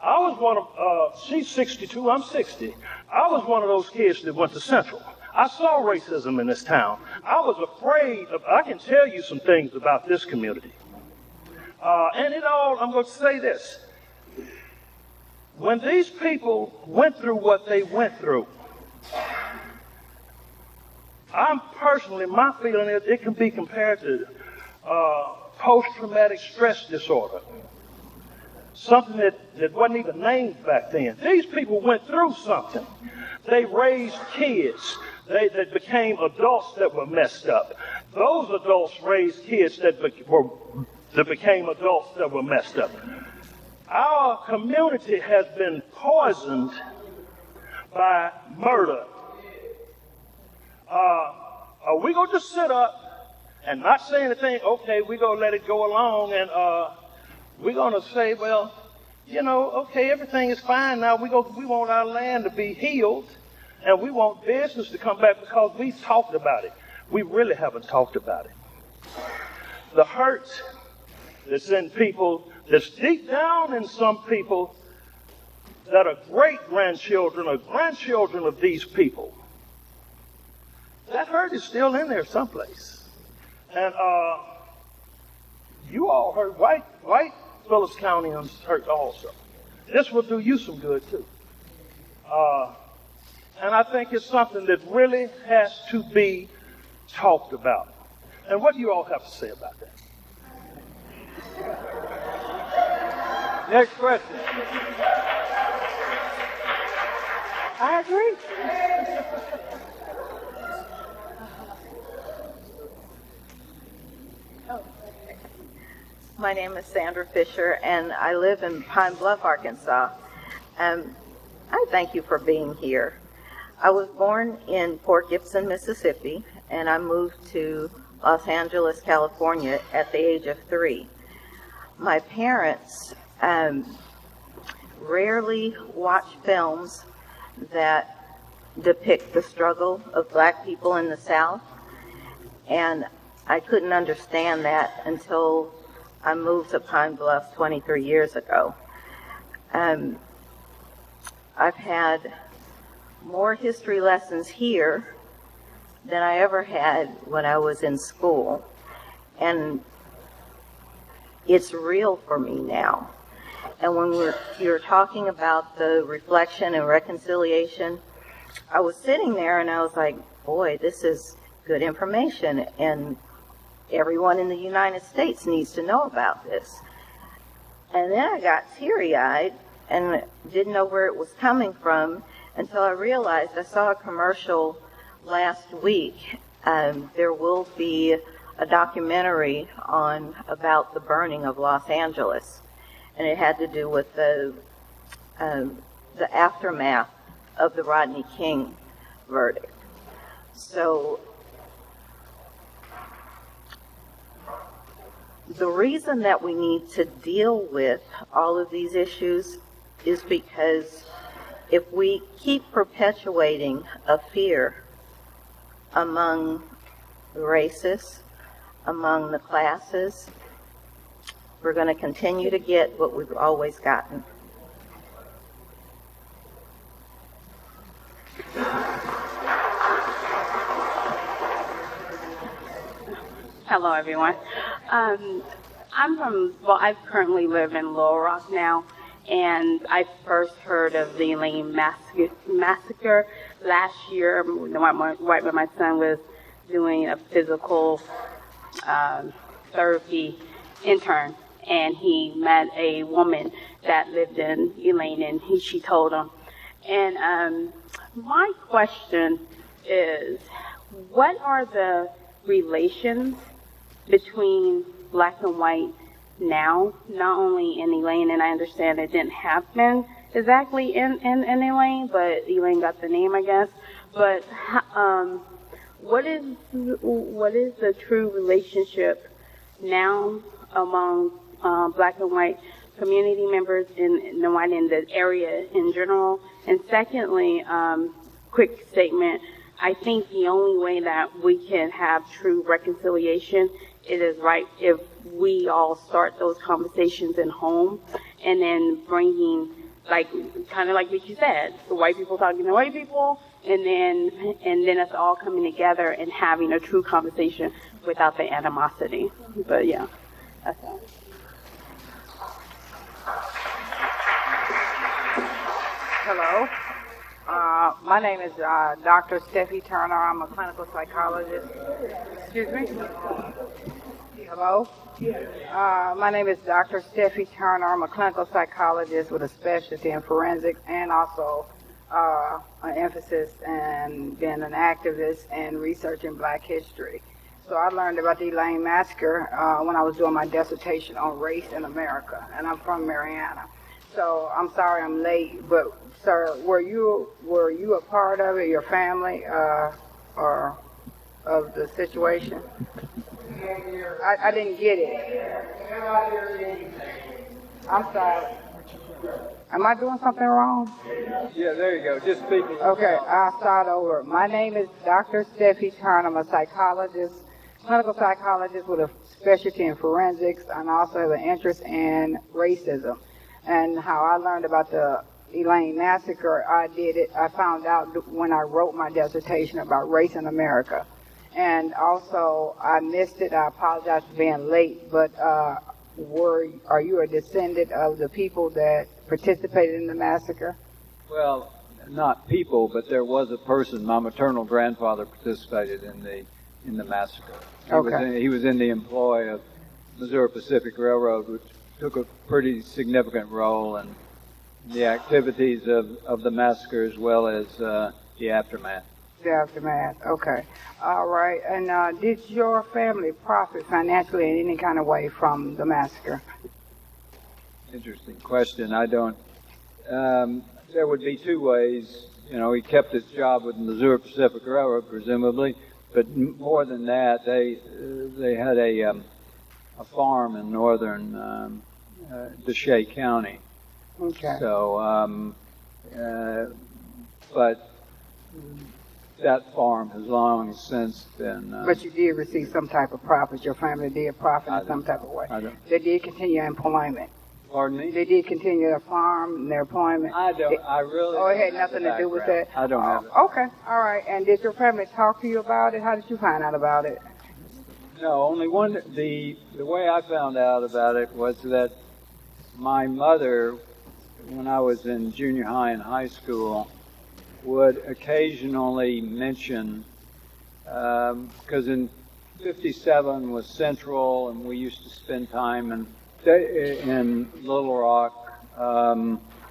I was one of, she's 62, I'm 60. I was one of those kids that went to Central. I saw racism in this town. I was afraid I can tell you some things about this community. I'm going to say this. When these people went through what they went through, my feeling is it can be compared to post-traumatic stress disorder. Something that wasn't even named back then. These people went through something. They raised kids. They became adults that were messed up. Those adults raised kids that became adults that were messed up. Our community has been poisoned by murder. Are we going to just sit up and not say anything? Okay, we're going to let it go along, and we're going to say, well, okay, everything is fine now. We want our land to be healed, and we want business to come back because we've talked about it. We really haven't talked about it. The hurt that's in people, that's deep down in some people that are great-grandchildren or grandchildren of these people, that hurt is still in there someplace. And you all hurt. White Phillips Countyans hurt also. This will do you some good, too. And I think it's something that really has to be talked about. And what do you all have to say about that? Next question. I agree. My name is Sandra Fisher, and I live in Pine Bluff, Arkansas. I thank you for being here. I was born in Port Gibson, Mississippi, and I moved to Los Angeles, California at the age of 3. My parents rarely watch films that depict the struggle of black people in the South, and I couldn't understand that until I moved to Pine Bluff 23 years ago. I've had more history lessons here than I ever had when I was in school, and it's real for me now. And when you're talking about the reflection and reconciliation, I was sitting there and I was like, boy, this is good information, and everyone in the United States needs to know about this. And then I got teary-eyed and didn't know where it was coming from until I realized I saw a commercial last week. There will be a documentary about the burning of Los Angeles, and it had to do with the aftermath of the Rodney King verdict. So the reason that we need to deal with all of these issues is because if we keep perpetuating a fear among the races, among the classes, we're going to continue to get what we've always gotten. Hello, everyone. I currently live in Little Rock now, and I first heard of the Elaine Massacre last year when my son was doing a physical therapy intern, and he met a woman that lived in Elaine, and she told him. And my question is, what are the relations between black and white now, not only in Elaine, and I understand it didn't happen exactly in Elaine, but Elaine got the name, I guess. But what is the true relationship now among black and white community members in the area in general? And secondly, quick statement, I think the only way that we can have true reconciliation, it is right if we all start those conversations in home, and then bringing, kind of like what you said, the white people talking to white people, and then us all coming together and having a true conversation without the animosity. But yeah, that's all. Hello. My name is Dr. Steffi Turner. I'm a clinical psychologist. Excuse me? Hello? My name is Dr. Steffi Turner. I'm a clinical psychologist with a specialty in forensics and also an emphasis in being an activist and researching black history. So I learned about the Elaine Massacre when I was doing my dissertation on race in America, and I'm from Mariana. So I'm sorry I'm late, but sir, were you a part of it, your family, or of the situation? I didn't get it. I'm sorry. Am I doing something wrong? Yeah, there you go. Just speaking. Okay, I'll start over. My name is Dr. Steffi Turner. I'm a psychologist, clinical psychologist with a specialty in forensics, and also have an interest in racism. And how I learned about the Elaine Massacre, I found out when I wrote my dissertation about race in America. And also, I missed it. I apologize for being late, but are you a descendant of the people that participated in the massacre? Well, not people, but there was a person. My maternal grandfather participated in the massacre. He was in the employ of Missouri Pacific Railroad, which took a pretty significant role in the activities of the massacre as well as the aftermath. The aftermath, okay. All right, and did your family profit financially in any kind of way from the massacre? Interesting question. I don't. There would be two ways. You know, he kept his job with the Missouri Pacific Railroad, presumably, but more than that, they had a farm in northern J.Chester County. Okay. So, but that farm has long since been. But you did receive some type of profit. Your family did profit in some type of way. They did continue employment. Pardon me? They did continue their farm and their employment. I don't. I really. Oh, it had nothing to do with that. I don't have it. Okay. All right. And did your family talk to you about it? How did you find out about it? No, only one. The way I found out about it was that my mother, when I was in junior high and high school, would occasionally mention, because in '57 was Central, and we used to spend time in Little Rock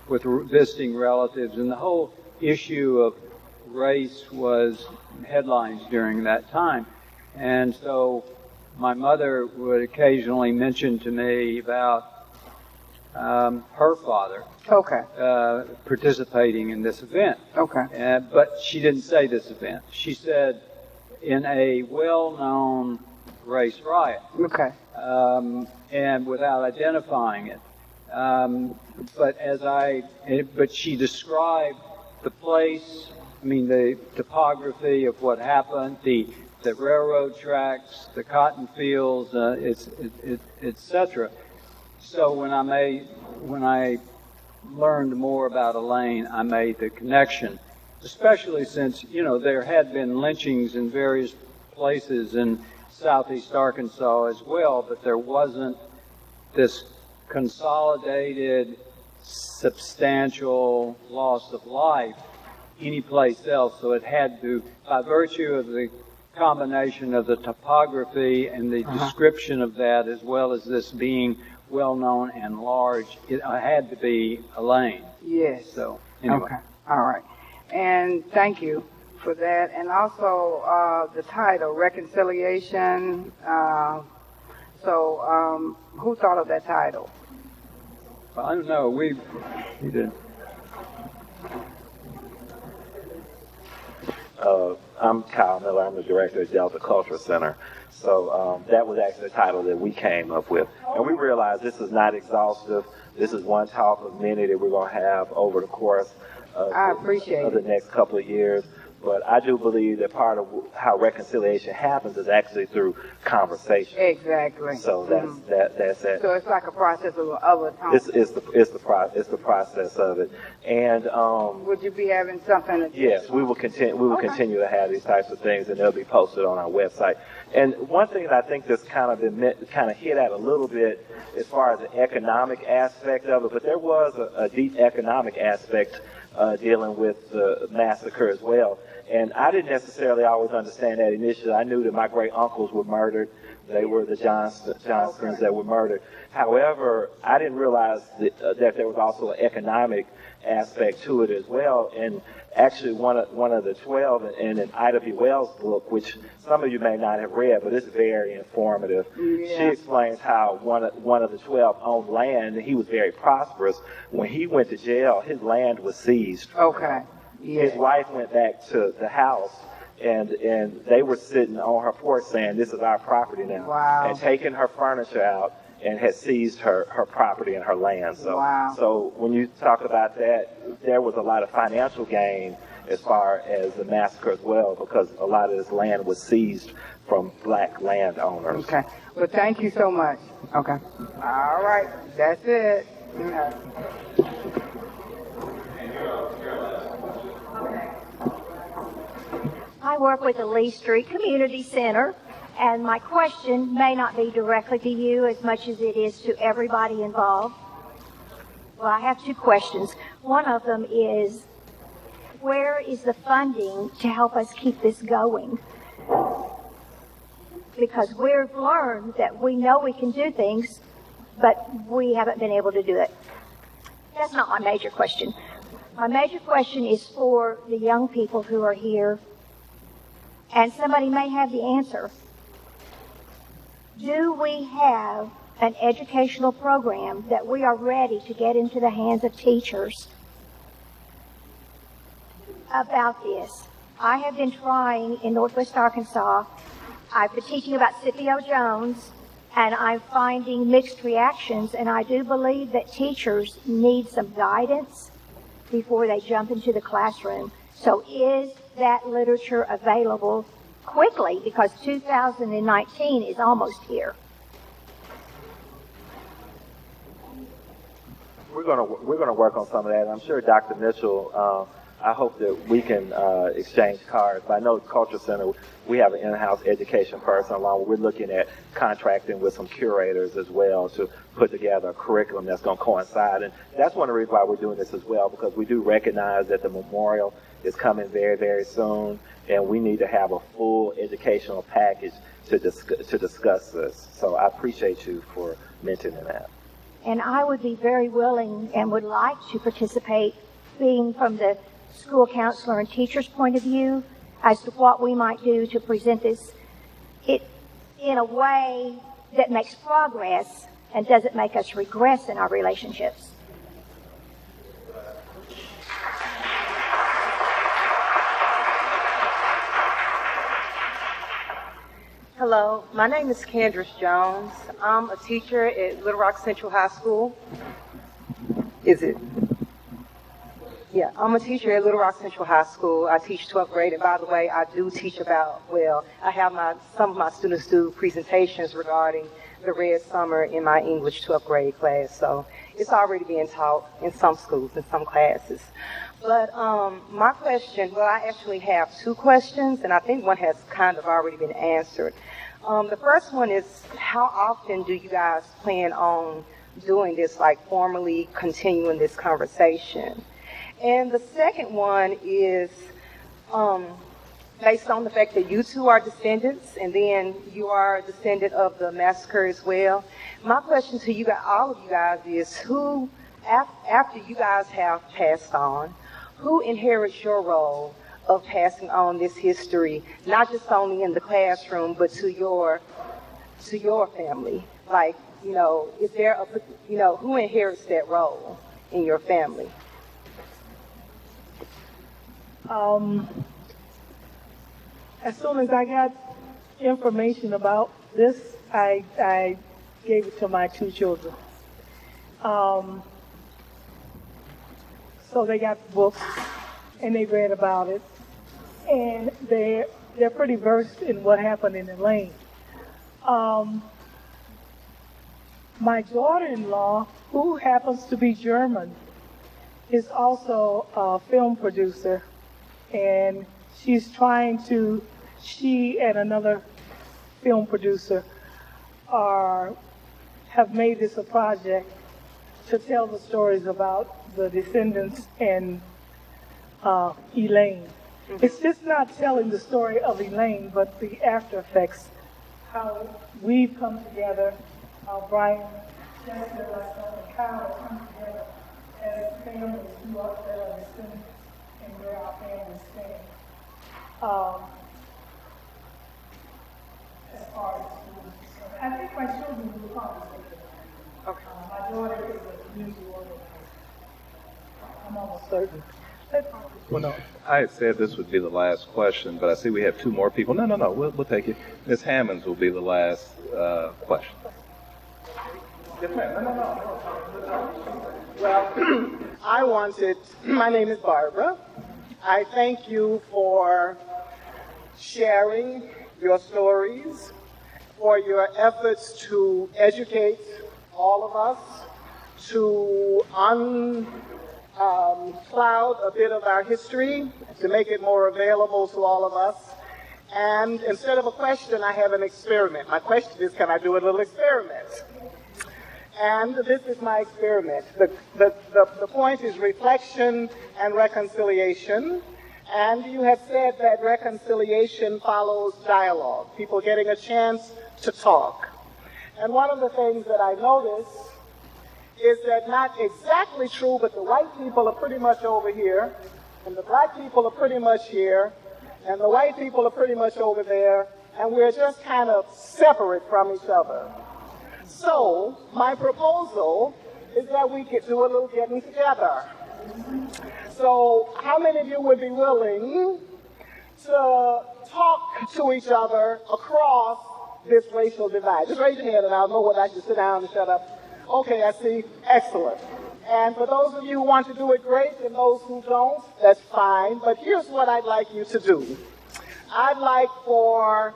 with visiting relatives, and the whole issue of race was headlines during that time. And so my mother would occasionally mention to me about her father participating in this event. Okay. But she didn't say this event. She said in a well-known race riot. Okay. And without identifying it. But she described the place, I mean the topography of what happened, the railroad tracks, the cotton fields, etc. So when I learned more about Elaine, I made the connection, especially since, you know, there had been lynchings in various places in southeast Arkansas as well, but there wasn't this consolidated, substantial loss of life anyplace else. So it had to, by virtue of the combination of the topography and the description of that, as well as this being well-known and large, it had to be Elaine. Yes. So, anyway. Okay. All right. And thank you for that. And also the title, Reconciliation. Who thought of that title? Well, I don't know. We did. I'm Kyle Miller. I'm the director of Delta Cultural Center. So that was actually the title that we came up with. And we realized this is not exhaustive. This is one talk of many that we're going to have over the course of the next couple of years. But I do believe that part of how reconciliation happens is actually through conversation. Exactly. So that's it. So it's like a process of time. It's the process of it. And would you be having something? Yes, we will continue. We will continue to have these types of things, and they'll be posted on our website. And one thing that I think that's kind of hit at a little bit as far as the economic aspect of it, but there was a deep economic aspect dealing with the massacre as well. And I didn't necessarily always understand that initially. I knew that my great uncles were murdered. They were the Johnsons that were murdered. However, I didn't realize that there was also an economic aspect to it as well. And actually, one of the 12 in an Ida B. Wells book, which some of you may not have read, but it's very informative. Yeah. She explains how one of the 12 owned land, and he was very prosperous. When he went to jail, his land was seized. Okay. Yeah. His wife went back to the house, and they were sitting on her porch saying, "This is our property now," and taking her furniture out and had seized her property and her land. So, so when you talk about that, there was a lot of financial gain as far as the massacre as well, because a lot of this land was seized from black landowners. Okay. Well, thank you so much. Okay. All right. That's it. Yeah. I work with the Lee Street Community Center, and my question may not be directly to you as much as it is to everybody involved. Well, I have two questions. One of them is, where is the funding to help us keep this going? Because we've learned that we know we can do things, but we haven't been able to do it. That's not my major question. My major question is for the young people who are here, and somebody may have the answer. Do we have an educational program that we are ready to get into the hands of teachers about this? I have been trying in Northwest Arkansas. I've been teaching about Scipio Jones, and I'm finding mixed reactions, and I do believe that teachers need some guidance before they jump into the classroom. So is that literature available quickly? Because 2019 is almost here. We're gonna work on some of that. I'm sure Dr. Mitchell, I hope that we can exchange cards. But I know at Culture Center, we have an in-house education person along. We're looking at contracting with some curators as well to put together a curriculum that's going to coincide. And that's one of the reasons why we're doing this as well, because we do recognize that the memorial is coming very, very soon, and we need to have a full educational package to discuss this. So I appreciate you for mentioning that. And I would be very willing and would like to participate, being from the school counselor and teacher's point of view, as to what we might do to present this in a way that makes progress and doesn't make us regress in our relationships. Hello, my name is Candace Jones. I'm a teacher at Little Rock Central High School. Yeah, I'm a teacher at Little Rock Central High School. I teach 12th grade, and by the way, I do teach I have some of my students do presentations regarding the Red Summer in my English 12th grade class, so it's already being taught in some schools, in some classes. But my question, well, I actually have two questions, and I think one has kind of already been answered. The first one is, how often do you guys plan on doing this, like formally continuing this conversation? And the second one is based on the fact that you two are descendants, and then you are a descendant of the massacre as well. My question to you guys, all of you guys, is who, after you guys have passed on, who inherits your role of passing on this history, not just only in the classroom, but to your family? Like, is there who inherits that role in your family? As soon as I got information about this, I gave it to my two children. So they got the books and they read about it, and they're pretty versed in what happened in Elaine. My daughter-in-law, who happens to be German, is also a film producer, and she and another film producer have made this a project to tell the stories about the descendants and Elaine. It's just not telling the story of Elaine, but the after effects, how we've come together, how Brian, Chester, myself, and Kyle come together as families who are descendants and where our families stand. As far as I think my children will probably say that. Okay. My daughter is a music organizer. I'm almost certain. Well, no, I had said this would be the last question, but I see we have two more people. No, we'll take it. Ms. Hammonds will be the last question. Yes, ma'am. No. Well, my name is Barbara. I thank you for sharing your stories, for your efforts to educate all of us, to cloud a bit of our history, to make it more available to all of us. And instead of a question, I have an experiment. My question is, can I do a little experiment? And this is my experiment. The point is reflection and reconciliation. And you have said that reconciliation follows dialogue, people getting a chance to talk. And one of the things that I noticed is that not exactly true, but the white people are pretty much over here, and the black people are pretty much here, and the white people are pretty much over there, and we're just kind of separate from each other. So my proposal is that we could do a little getting together. So how many of you would be willing to talk to each other across this racial divide? Just raise your hand and I'll know whether I should sit down and shut up. Okay, I see. Excellent. And for those of you who want to do it, great, and those who don't, that's fine. But here's what I'd like you to do. I'd like for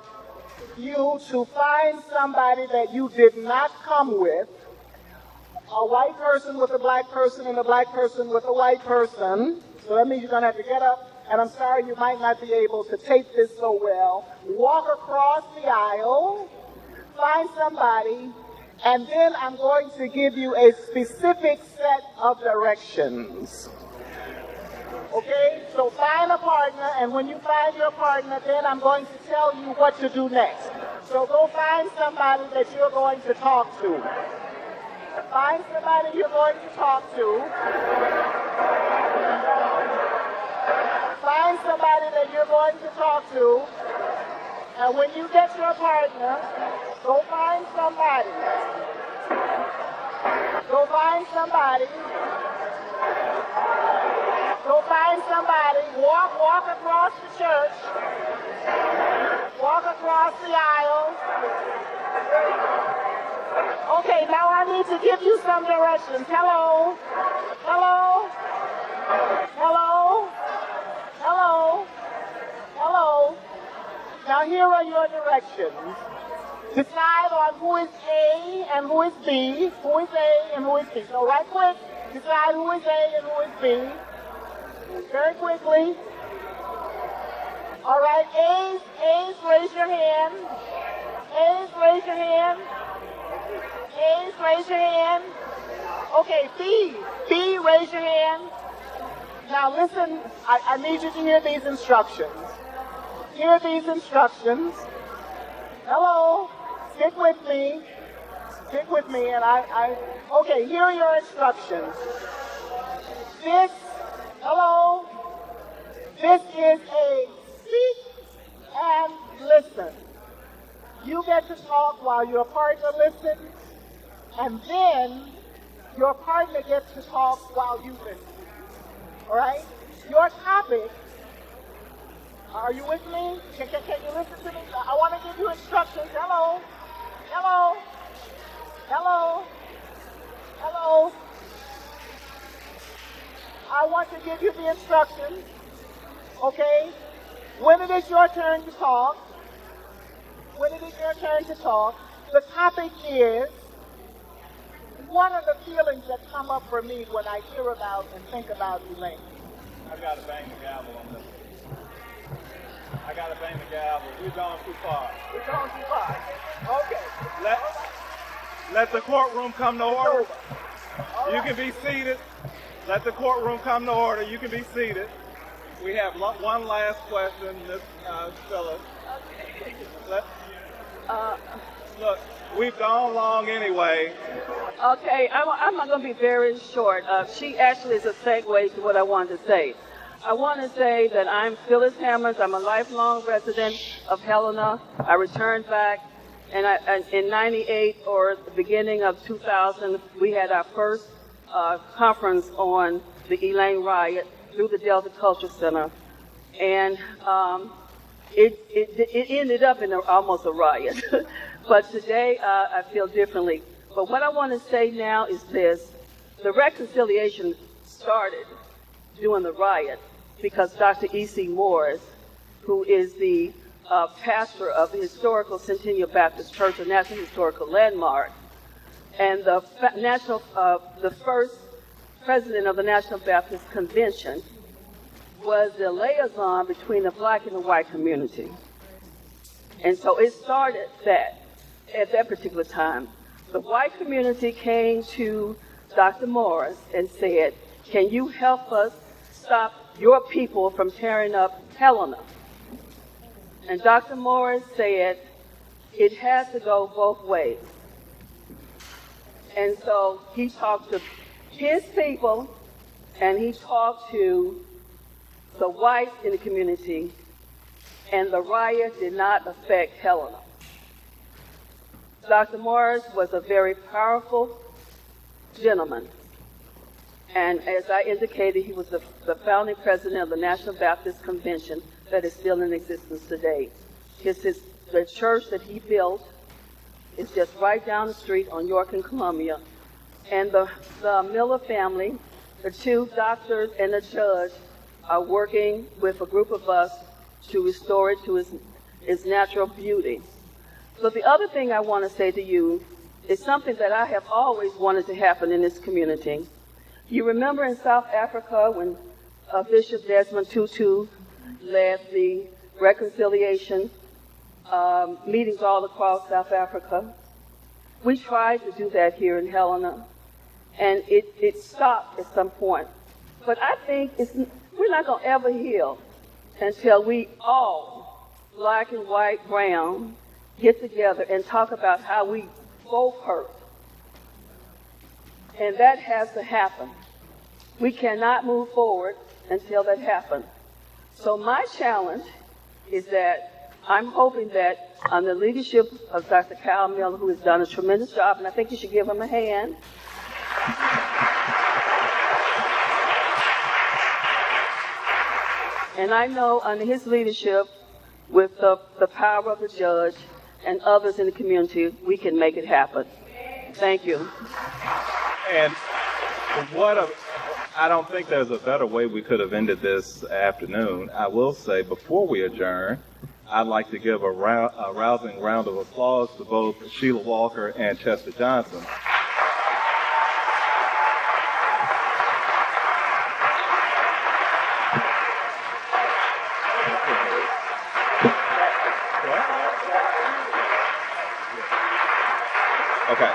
you to find somebody that you did not come with, a white person with a black person and a black person with a white person. So that means you're going to have to get up, and I'm sorry you might not be able to tape this so well. Walk across the aisle, find somebody, and then I'm going to give you a specific set of directions. Okay? So find a partner, and when you find your partner, then I'm going to tell you what to do next. So go find somebody that you're going to talk to. Find somebody you're going to talk to. Find somebody that you're going to talk to. And when you get your partner, go find somebody. Go find somebody. Go find somebody. Walk across the church. Walk across the aisle. Okay, now I need to give you some directions. Hello? Hello? Hello? Hello? Hello? Now here are your directions. Decide on who is A and who is B. Who is A and who is B. So right quick, decide who is A and who is B. Very quickly. All right, A's, raise your hand. A's, raise your hand. A's, raise your hand. Okay, B, raise your hand. Now listen, I need you to hear these instructions. Hear these instructions. Hello, stick with me. Stick with me, and okay, here are your instructions. Hello, this is a speak and listen. You get to talk while your partner listens, and then your partner gets to talk while you listen. All right? Your topic, are you with me? Can you listen to me? I want to give you instructions. Hello? Hello? Hello? Hello? I want to give you the instructions, okay? When it is your turn to talk, the topic is, what are the feelings that come up for me when I hear about and think about Elaine? I've got to bang the gavel on this. I got to bang the gavel. We've gone too far. We've gone too far. Okay. Let the courtroom come to order. You can be seated. Let the courtroom come to order. You can be seated. We have one last question, Ms. Phillips. Look, we've gone long anyway. Okay, I'm not going to be very short. She actually is a segue to what I wanted to say. I want to say that I'm Phyllis Hammers. I'm a lifelong resident of Helena. I returned back, and in 98 or the beginning of 2000, we had our first conference on the Elaine riot through the Delta Culture Center, and it ended up in almost a riot. But today I feel differently. But what I want to say now is this: the reconciliation started during the riot because Dr. E.C. Morris, who is the pastor of the historical Centennial Baptist Church, a National Historical Landmark, and the first president of the National Baptist Convention, was the liaison between the black and the white community. And so it started at that particular time. The white community came to Dr. Morris and said, can you help us stop your people from tearing up Helena. And Dr. Morris said it has to go both ways. And so he talked to his people, and he talked to the whites in the community, and the riot did not affect Helena. Dr. Morris was a very powerful gentleman. And as I indicated, he was the founding president of the National Baptist Convention that is still in existence today. The church that he built is just right down the street on York and Columbia. And the Miller family, the two doctors and the judge, are working with a group of us to restore it to its natural beauty. So the other thing I want to say to you is something that I have always wanted to happen in this community. You remember in South Africa when Bishop Desmond Tutu led the reconciliation meetings all across South Africa? We tried to do that here in Helena, and it stopped at some point. But I think we're not going to ever heal until we all, black and white, brown, get together and talk about how we both hurt. And that has to happen. We cannot move forward until that happens. So my challenge is that I'm hoping that under the leadership of Dr. Kyle Miller, who has done a tremendous job, and I think you should give him a hand. And I know under his leadership, with the power of the judge and others in the community, we can make it happen. Thank you. And I don't think there's a better way we could have ended this afternoon. I will say, before we adjourn, I'd like to give a rousing round of applause to both Sheila Walker and Chester Johnson. Okay.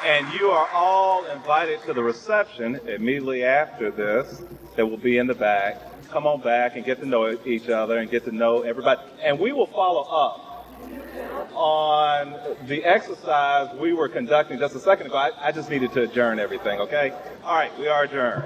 And you are all invited to the reception immediately after this that will be in the back. Come on back and get to know each other and get to know everybody. And we will follow up on the exercise we were conducting just a second ago. I just needed to adjourn everything, okay? All right, we are adjourned.